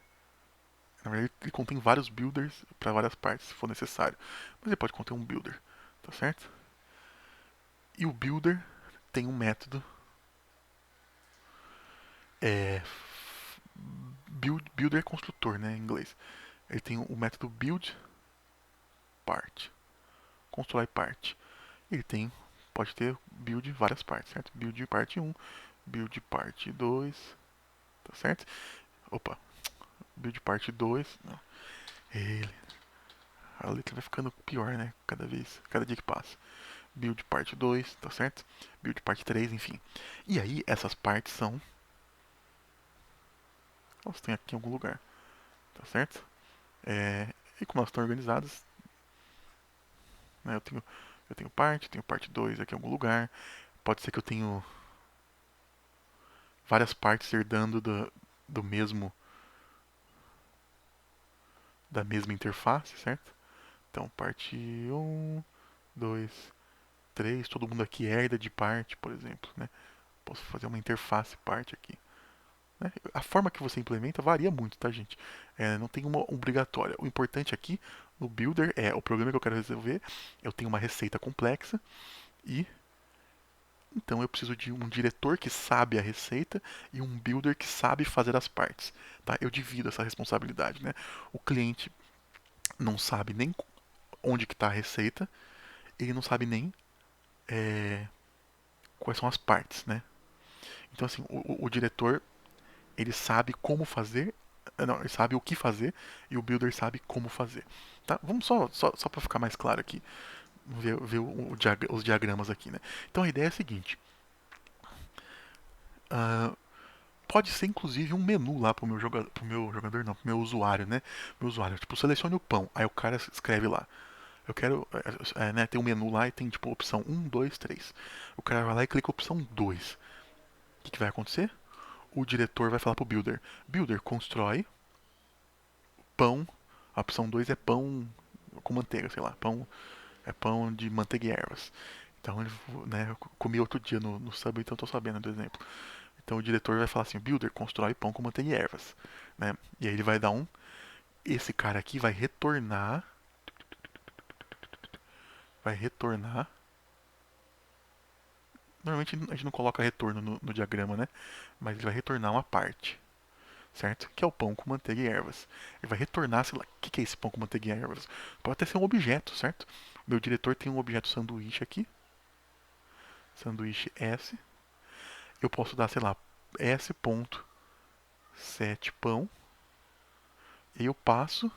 Na verdade, ele contém vários builders para várias partes, se for necessário. Mas ele pode conter um builder, tá certo? E o builder tem um método é, builder construtor, né, em inglês. Ele tem o método build part, constrói parte. Ele tem, pode ter build várias partes, certo? Build parte 1, build parte 2, tá certo? Opa, build parte 2, não. Ele, a letra vai ficando pior, né? Cada dia que passa. Build parte 2, tá certo? Build parte 3, enfim. E aí, essas partes são. Elas têm aqui em algum lugar, tá certo? E como elas estão organizadas, né, tenho parte 2 aqui em algum lugar. Pode ser que eu tenho várias partes herdando do mesmo da mesma interface, certo? Então, parte um, 2, 3, todo mundo aqui herda de parte, por exemplo, né? Posso fazer uma interface parte aqui. Né? A forma que você implementa varia muito, tá, gente? Não tem uma obrigatória. O importante aqui no Builder é o problema que eu quero resolver. Eu tenho uma receita complexa e então eu preciso de um diretor que sabe a receita e um builder que sabe fazer as partes. Tá? Eu divido essa responsabilidade. Né? O cliente não sabe nem onde que está a receita, ele não sabe nem quais são as partes. Né? Então assim, o diretor ele sabe como fazer, não, ele sabe o que fazer e o builder sabe como fazer. Tá? Vamos só para ficar mais claro aqui, ver os diagramas aqui. Né? Então a ideia é a seguinte: ah, pode ser inclusive um menu lá pro meu jogador, não, pro meu usuário, né? Meu usuário, tipo, selecione o pão, aí o cara escreve lá. Eu quero, né, tem um menu lá e tem tipo opção 1, 2, 3. O cara vai lá e clica opção 2. O que vai acontecer? O diretor vai falar pro builder: Builder, constrói pão. A opção 2 é pão com manteiga, sei lá, pão de manteiga e ervas. Então, né, eu comi outro dia no Subway, então eu tô sabendo do exemplo. Então o diretor vai falar assim: Builder, constrói pão com manteiga e ervas. Né? E aí ele vai dar um. Esse cara aqui vai retornar. Vai retornar. Normalmente a gente não coloca retorno no diagrama, né? Mas ele vai retornar uma parte, certo? Que é o pão com manteiga e ervas. Ele vai retornar, sei lá, o que é esse pão com manteiga e ervas? Pode até ser um objeto, certo? Meu diretor tem um objeto sanduíche aqui. Sanduíche S. Eu posso dar, sei lá, S ponto 7 pão, e eu passo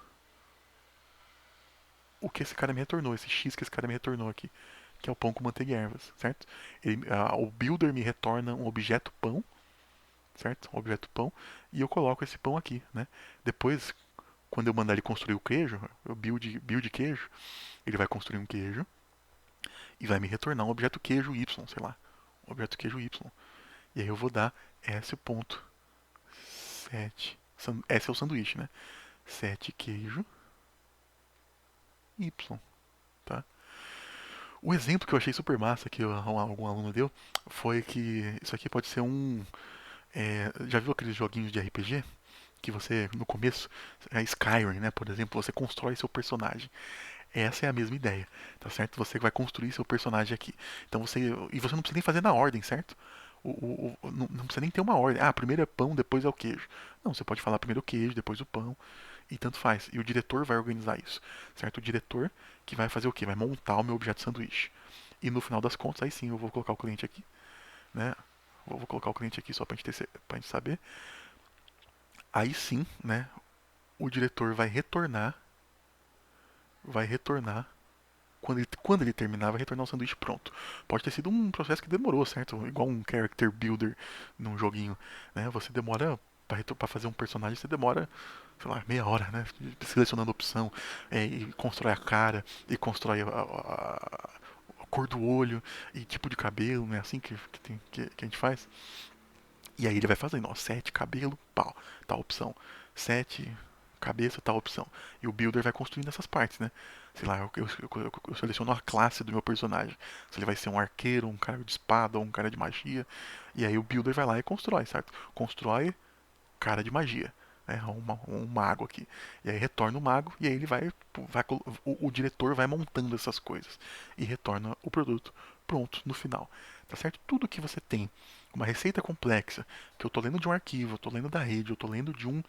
o que esse cara me retornou, esse X que esse cara me retornou aqui, que é o pão com manteiga e ervas, certo? O builder me retorna um objeto pão, certo? Um objeto pão, e eu coloco esse pão aqui, né? Depois, quando eu mandar ele construir o queijo, eu build queijo, ele vai construir um queijo e vai me retornar um objeto queijo Y, sei lá, um objeto queijo Y. E aí eu vou dar S.7. S é o sanduíche, né? 7 queijo Y, tá? O exemplo que eu achei super massa que algum aluno deu foi que isso aqui pode ser já viu aqueles joguinhos de RPG? Que você, no começo, Skyrim, né, por exemplo, você constrói seu personagem. Essa é a mesma ideia, tá certo? Você vai construir seu personagem aqui. Então e você não precisa nem fazer na ordem, certo? Não precisa nem ter uma ordem. Ah, primeiro é pão, depois é o queijo. Não, você pode falar primeiro o queijo, depois o pão, e tanto faz. E o diretor vai organizar isso, certo? O diretor que vai fazer o quê? Vai montar o meu objeto sanduíche. E no final das contas, aí sim eu vou colocar o cliente aqui, né? Vou colocar o cliente aqui só pra gente saber. Aí sim, né? O diretor vai retornar quando ele terminar, vai retornar o sanduíche pronto. Pode ter sido um processo que demorou, certo? Igual um character builder num joguinho, né? Você demora para fazer um personagem, você demora, sei lá, meia hora, né? Selecionando opção, e constrói a cara, e constrói a cor do olho, e tipo de cabelo, né? Assim que a gente faz. E aí ele vai fazendo, ó, 7 cabelo, pau, tal opção. 7 cabeça, tal opção. E o builder vai construindo essas partes, né? Sei lá, eu seleciono a classe do meu personagem. Se ele vai ser um arqueiro, um cara de espada ou um cara de magia. E aí o builder vai lá e constrói, certo? Constrói cara de magia. Um mago aqui. E aí retorna o mago e aí ele o diretor vai montando essas coisas e retorna o produto pronto no final. Tá certo? Tudo que você tem, uma receita complexa, que eu tô lendo de um arquivo, eu tô lendo da rede, eu tô lendo de um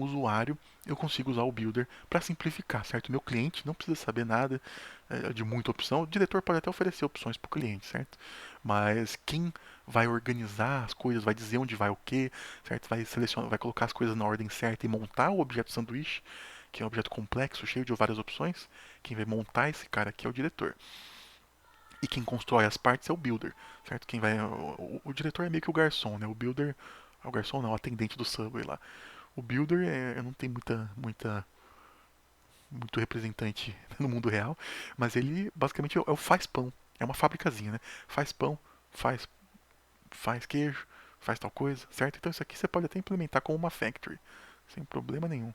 usuário, eu consigo usar o Builder para simplificar, certo? Meu cliente não precisa saber nada de muita opção. O diretor pode até oferecer opções para o cliente, certo? Mas quem vai organizar as coisas, vai dizer onde vai o que, certo? Vai selecionar, vai colocar as coisas na ordem certa e montar o objeto sanduíche, que é um objeto complexo, cheio de várias opções. Quem vai montar esse cara aqui é o diretor. E quem constrói as partes é o builder, certo? O diretor é meio que o garçom, né? O builder, o garçom não, o atendente do Subway lá. O builder não tem muito representante no mundo real, mas ele basicamente é o faz pão. É uma fabricazinha, né? Faz pão, faz, faz queijo, faz tal coisa, certo? Então isso aqui você pode até implementar como uma factory, sem problema nenhum.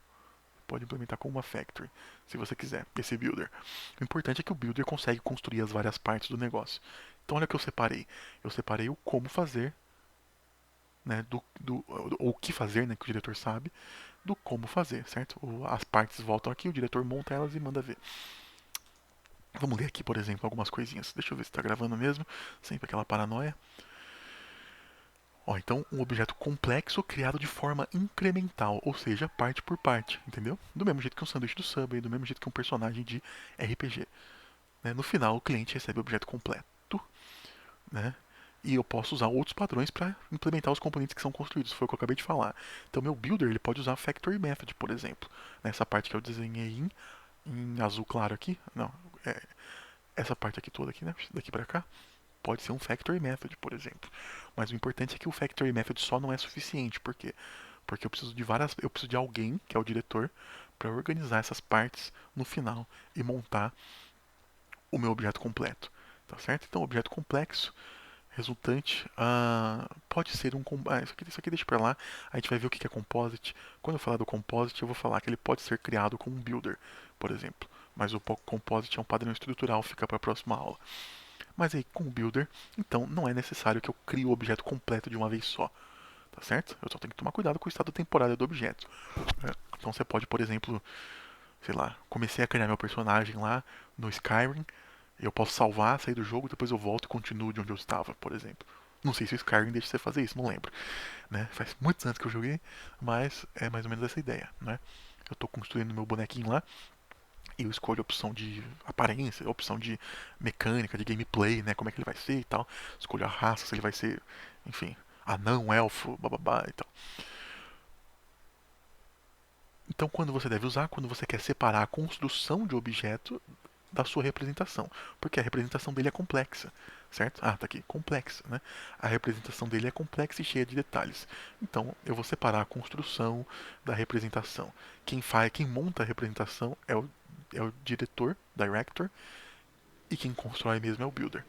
Pode implementar como uma factory, se você quiser, esse builder. O importante é que o builder consegue construir as várias partes do negócio. Então olha o que eu separei. Eu separei o como fazer, né, ou o que fazer, né, que o diretor sabe, do como fazer, certo? As partes voltam aqui, o diretor monta elas e manda ver. Vamos ler aqui, por exemplo, algumas coisinhas. Deixa eu ver se está gravando mesmo. Sempre aquela paranoia. Ó, então, um objeto complexo criado de forma incremental, ou seja, parte por parte, entendeu? Do mesmo jeito que um sanduíche do Subway, do mesmo jeito que um personagem de RPG. Né? No final, o cliente recebe o objeto completo, né? E eu posso usar outros padrões para implementar os componentes que são construídos, foi o que eu acabei de falar. Então, meu builder ele pode usar Factory Method, por exemplo. Nessa parte que eu desenhei em azul claro aqui, não, é, essa parte aqui toda aqui, né? Daqui para cá, pode ser um Factory Method, por exemplo. Mas o importante é que o Factory Method só não é suficiente, por quê? Porque eu preciso de alguém, que é o diretor, para organizar essas partes no final e montar o meu objeto completo, tá certo? Então, objeto complexo resultante pode ser isso aqui deixa pra lá. A gente vai ver o que é composite. Quando eu falar do composite, eu vou falar que ele pode ser criado com um builder, por exemplo. Mas o composite é um padrão estrutural, fica para a próxima aula. Mas aí, com o builder, então não é necessário que eu crie o objeto completo de uma vez só, tá certo? Eu só tenho que tomar cuidado com o estado temporário do objeto. Então você pode, por exemplo, sei lá, comecei a criar meu personagem lá no Skyrim, eu posso salvar, sair do jogo, depois eu volto e continuo de onde eu estava, por exemplo. Não sei se o Skyrim deixa você fazer isso, não lembro. Né? Faz muitos anos que eu joguei, mas é mais ou menos essa ideia. Né? Eu estou construindo meu bonequinho lá e eu escolho a opção de aparência, a opção de mecânica, de gameplay, né? Como é que ele vai ser e tal. Escolho a raça, se ele vai ser, enfim, anão, elfo, bababá e tal. Então, quando você deve usar? Quando você quer separar a construção de objeto da sua representação, porque a representação dele é complexa, certo? Ah, tá aqui, complexa, né? A representação dele é complexa e cheia de detalhes. Então, eu vou separar a construção da representação. Quem monta a representação é o diretor, director, e quem constrói mesmo é o builder,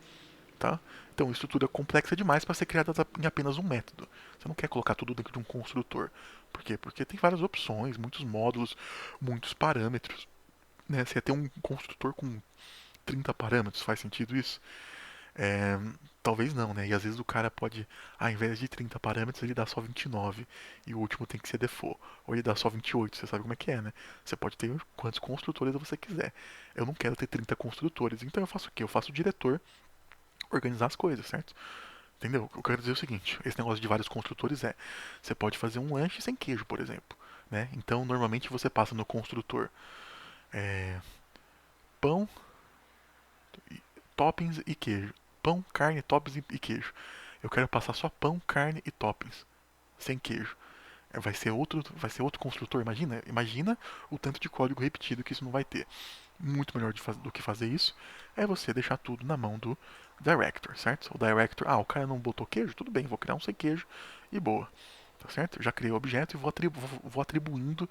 tá? Então, a estrutura complexa demais para ser criada em apenas um método. Você não quer colocar tudo dentro de um construtor. Por quê? Porque tem várias opções, muitos módulos, muitos parâmetros. Né? Você ia ter um construtor com 30 parâmetros, faz sentido isso? É, talvez não, né? E às vezes o cara pode, ao invés de 30 parâmetros, ele dá só 29 e o último tem que ser default. Ou ele dá só 28, você sabe como é que é, né? Você pode ter quantos construtores você quiser. Eu não quero ter 30 construtores, então eu faço o quê? Eu faço o diretor organizar as coisas, certo? Entendeu? Eu quero dizer o seguinte, esse negócio de vários construtores você pode fazer um lanche sem queijo, por exemplo, né? Então, normalmente você passa no construtor é, pão, toppings e queijo. Pão, carne, toppings e queijo. Eu quero passar só pão, carne e toppings, sem queijo. Vai ser outro construtor, imagina o tanto de código repetido que isso não vai ter. Muito melhor do que fazer isso é você deixar tudo na mão do director, certo? O director, o cara não botou queijo, tudo bem, vou criar um sem queijo e boa, tá certo? Eu já criei o objeto e vou atribuindo,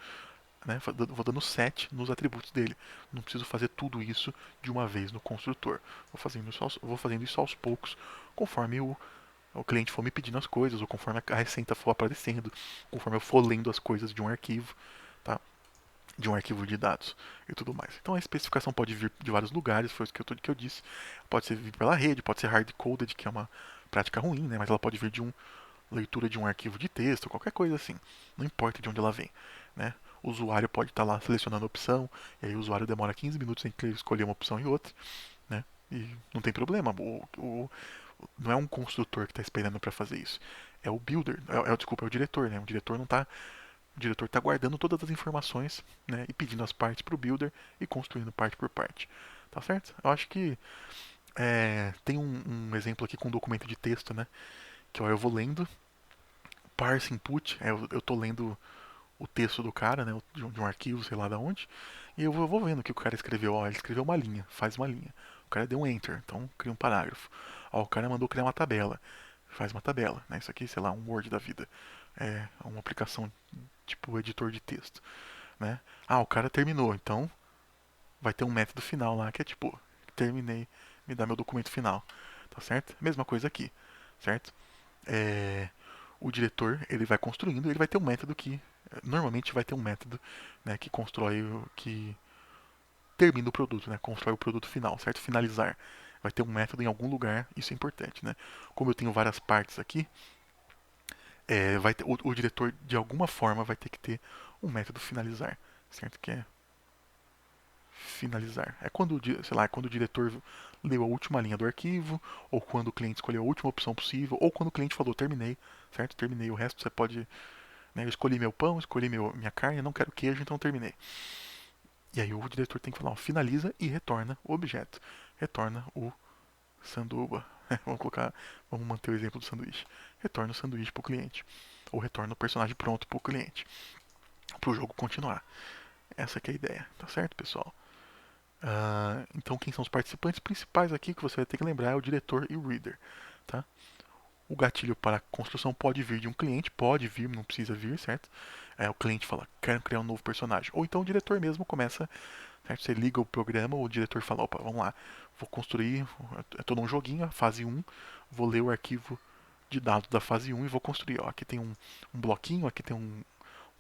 né? Vou dando set nos atributos dele. Não preciso fazer tudo isso de uma vez no construtor. Vou fazendo isso aos poucos, conforme o cliente for me pedindo as coisas, ou conforme a receita for aparecendo, conforme eu for lendo as coisas de um arquivo, tá? De um arquivo de dados e tudo mais. Então a especificação pode vir de vários lugares, foi isso que eu disse. Pode ser vir pela rede, pode ser hard-coded, que é uma prática ruim, né? Mas ela pode vir de uma leitura de um arquivo de texto, qualquer coisa assim. Não importa de onde ela vem, né? O usuário pode estar lá selecionando a opção, e aí o usuário demora 15 minutos entre escolher uma opção e outra, né? E não tem problema. Não é um construtor que está esperando para fazer isso. É o builder, desculpa, é o diretor, né? O diretor está guardando todas as informações, né, e pedindo as partes para o builder e construindo parte por parte. Tá certo? Eu acho que tem um exemplo aqui com um documento de texto, né? Que ó, eu vou lendo, parse input, eu tô lendo o texto do cara, né, de um arquivo, sei lá da onde, e eu vou vendo o que o cara escreveu. Ó, ele escreveu uma linha, faz uma linha. O cara deu um enter, então cria um parágrafo. Ó, o cara mandou criar uma tabela, faz uma tabela, né? Isso aqui, sei lá, um Word da vida. É uma aplicação tipo editor de texto, né? O cara terminou, então vai ter um método final lá que é tipo, terminei, me dá meu documento final, tá certo? Mesma coisa aqui, certo? É, o diretor ele vai construindo, ele vai ter um método que normalmente vai ter um método, né, que que termina o produto, né, constrói o produto final, certo? Finalizar. Vai ter um método em algum lugar, isso é importante, né? Como eu tenho várias partes aqui, o diretor de alguma forma vai ter que ter um método finalizar, certo? Que é finalizar. É quando, sei lá, quando o diretor leu a última linha do arquivo, ou quando o cliente escolheu a última opção possível, ou quando o cliente falou terminei, certo? Terminei, o resto você pode, né, eu escolhi meu pão, escolhi minha carne, não quero queijo, então terminei. E aí o diretor tem que falar, ó, finaliza e retorna o objeto. Retorna o sanduba. Vamos manter o exemplo do sanduíche. Retorna o sanduíche para o cliente. Ou retorna o personagem pronto para o cliente. Para o jogo continuar. Essa que é a ideia, tá certo, pessoal? Então, quem são os participantes principais aqui que você vai ter que lembrar é o diretor e o reader. Tá? O gatilho para a construção pode vir de um cliente, pode vir, não precisa vir, certo? O cliente fala, quero criar um novo personagem. Ou então o diretor mesmo começa, certo? Você liga o programa, o diretor fala, opa, vamos lá, vou construir, eu estou num joguinho, fase 1, vou ler o arquivo de dados da fase 1 e vou construir. Ó, aqui tem um bloquinho, aqui tem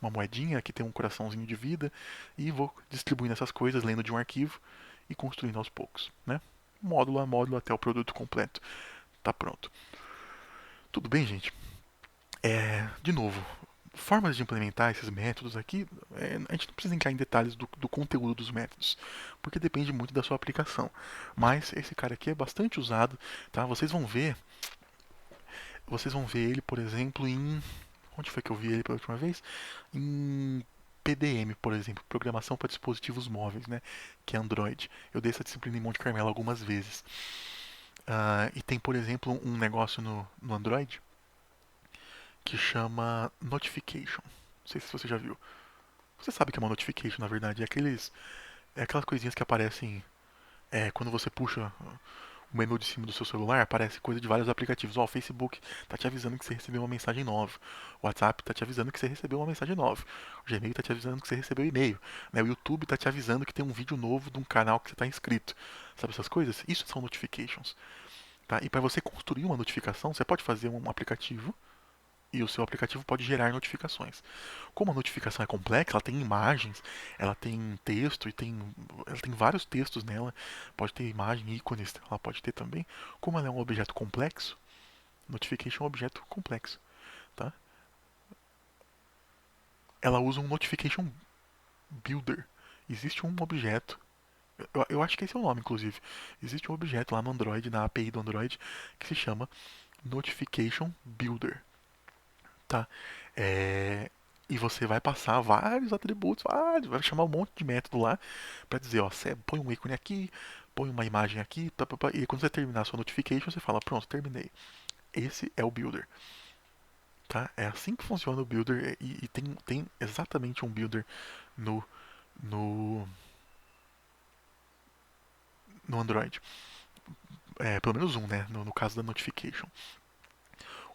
uma moedinha, aqui tem um coraçãozinho de vida, e vou distribuindo essas coisas, lendo de um arquivo e construindo aos poucos, né? Módulo a módulo até o produto completo tá pronto. Tudo bem, gente? De novo, formas de implementar esses métodos aqui, a gente não precisa entrar em detalhes do conteúdo dos métodos, porque depende muito da sua aplicação. Mas esse cara aqui é bastante usado, tá? Vocês vão ver ele, por exemplo, onde foi que eu vi ele pela última vez? Em PDM, por exemplo, Programação para Dispositivos Móveis, né? Que é Android. Eu dei essa disciplina em Monte Carmelo algumas vezes. E tem, por exemplo, um negócio no Android que chama Notification. Não sei se você já viu. Você sabe que é uma notification, na verdade. É aquelas coisinhas que aparecem quando você puxa o menu de cima do seu celular, aparece coisa de vários aplicativos. Ó, o Facebook tá te avisando que você recebeu uma mensagem nova. O WhatsApp tá te avisando que você recebeu uma mensagem nova. O Gmail tá te avisando que você recebeu e-mail. Né? O YouTube tá te avisando que tem um vídeo novo de um canal que você tá inscrito. Sabe essas coisas? Isso são notifications. Tá? E para você construir uma notificação, você pode fazer um aplicativo e o seu aplicativo pode gerar notificações. Como a notificação é complexa, ela tem imagens, ela tem texto e ela tem vários textos nela. Pode ter imagem, ícones, ela pode ter também. Como ela é um objeto complexo, notification é um objeto complexo, tá? Ela usa um notification builder. Existe um objeto, eu acho que esse é o nome, inclusive. Existe um objeto lá no Android, na API do Android, que se chama notification builder. Tá? É, e você vai passar vários atributos, vários, vai chamar um monte de método lá para dizer, ó, você põe um ícone aqui, põe uma imagem aqui, pá, pá, pá, e quando você terminar a sua notification, você fala, pronto, terminei. Esse é o builder, tá? É assim que funciona o builder e tem exatamente um builder no, no, no Android. Pelo menos um, né? No caso da notification.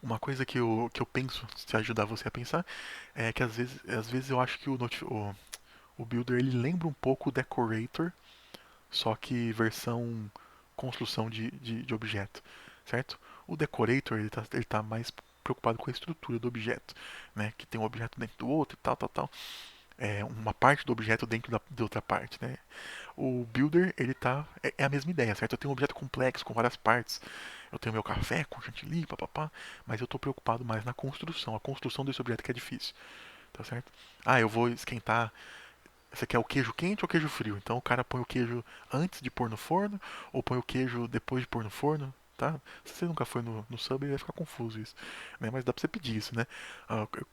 Uma coisa que eu penso, se ajudar você a pensar, é que às vezes eu acho que o Builder ele lembra um pouco o Decorator, só que versão construção de objeto, certo? O Decorator ele tá mais preocupado com a estrutura do objeto, né? Que tem um objeto dentro do outro e tal, tal, tal. Uma parte do objeto dentro de outra parte, né? O Builder ele é a mesma ideia, certo? Eu tenho um objeto complexo com várias partes. Eu tenho meu café com chantilly, papapá, mas eu estou preocupado mais na construção, a construção desse objeto que é difícil, tá certo? Ah, eu vou esquentar. Você quer o queijo quente ou queijo frio? Então o cara põe o queijo antes de pôr no forno ou põe o queijo depois de pôr no forno, tá? Se você nunca foi no Subway, vai ficar confuso isso, né? Mas dá pra você pedir isso, né?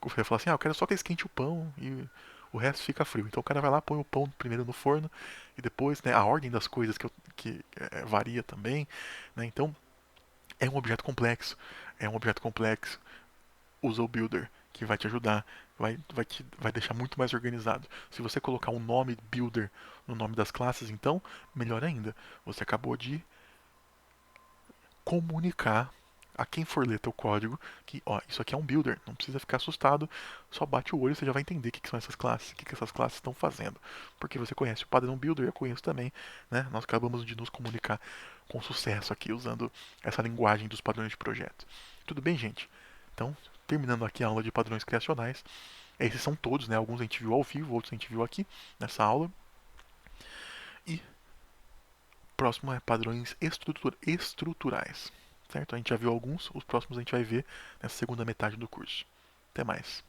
Você vai falar assim, eu quero só que esquente o pão e o resto fica frio. Então o cara vai lá, põe o pão primeiro no forno e depois, né? A ordem das coisas que varia também, né? Então é um objeto complexo, é um objeto complexo. Usa o Builder, que vai te ajudar, vai deixar muito mais organizado. Se você colocar um nome Builder no nome das classes, então, melhor ainda. Você acabou de comunicar a quem for ler teu código que, ó, isso aqui é um builder, não precisa ficar assustado, só bate o olho e você já vai entender o que são essas classes, o que essas classes estão fazendo. Porque você conhece o padrão builder, eu conheço também, né? Nós acabamos de nos comunicar com sucesso aqui usando essa linguagem dos padrões de projeto. Tudo bem, gente? Então, terminando aqui a aula de padrões criacionais, esses são todos, né? Alguns a gente viu ao vivo, outros a gente viu aqui nessa aula. E próximo é padrões estruturais. Certo? A gente já viu alguns, os próximos a gente vai ver nessa segunda metade do curso. Até mais.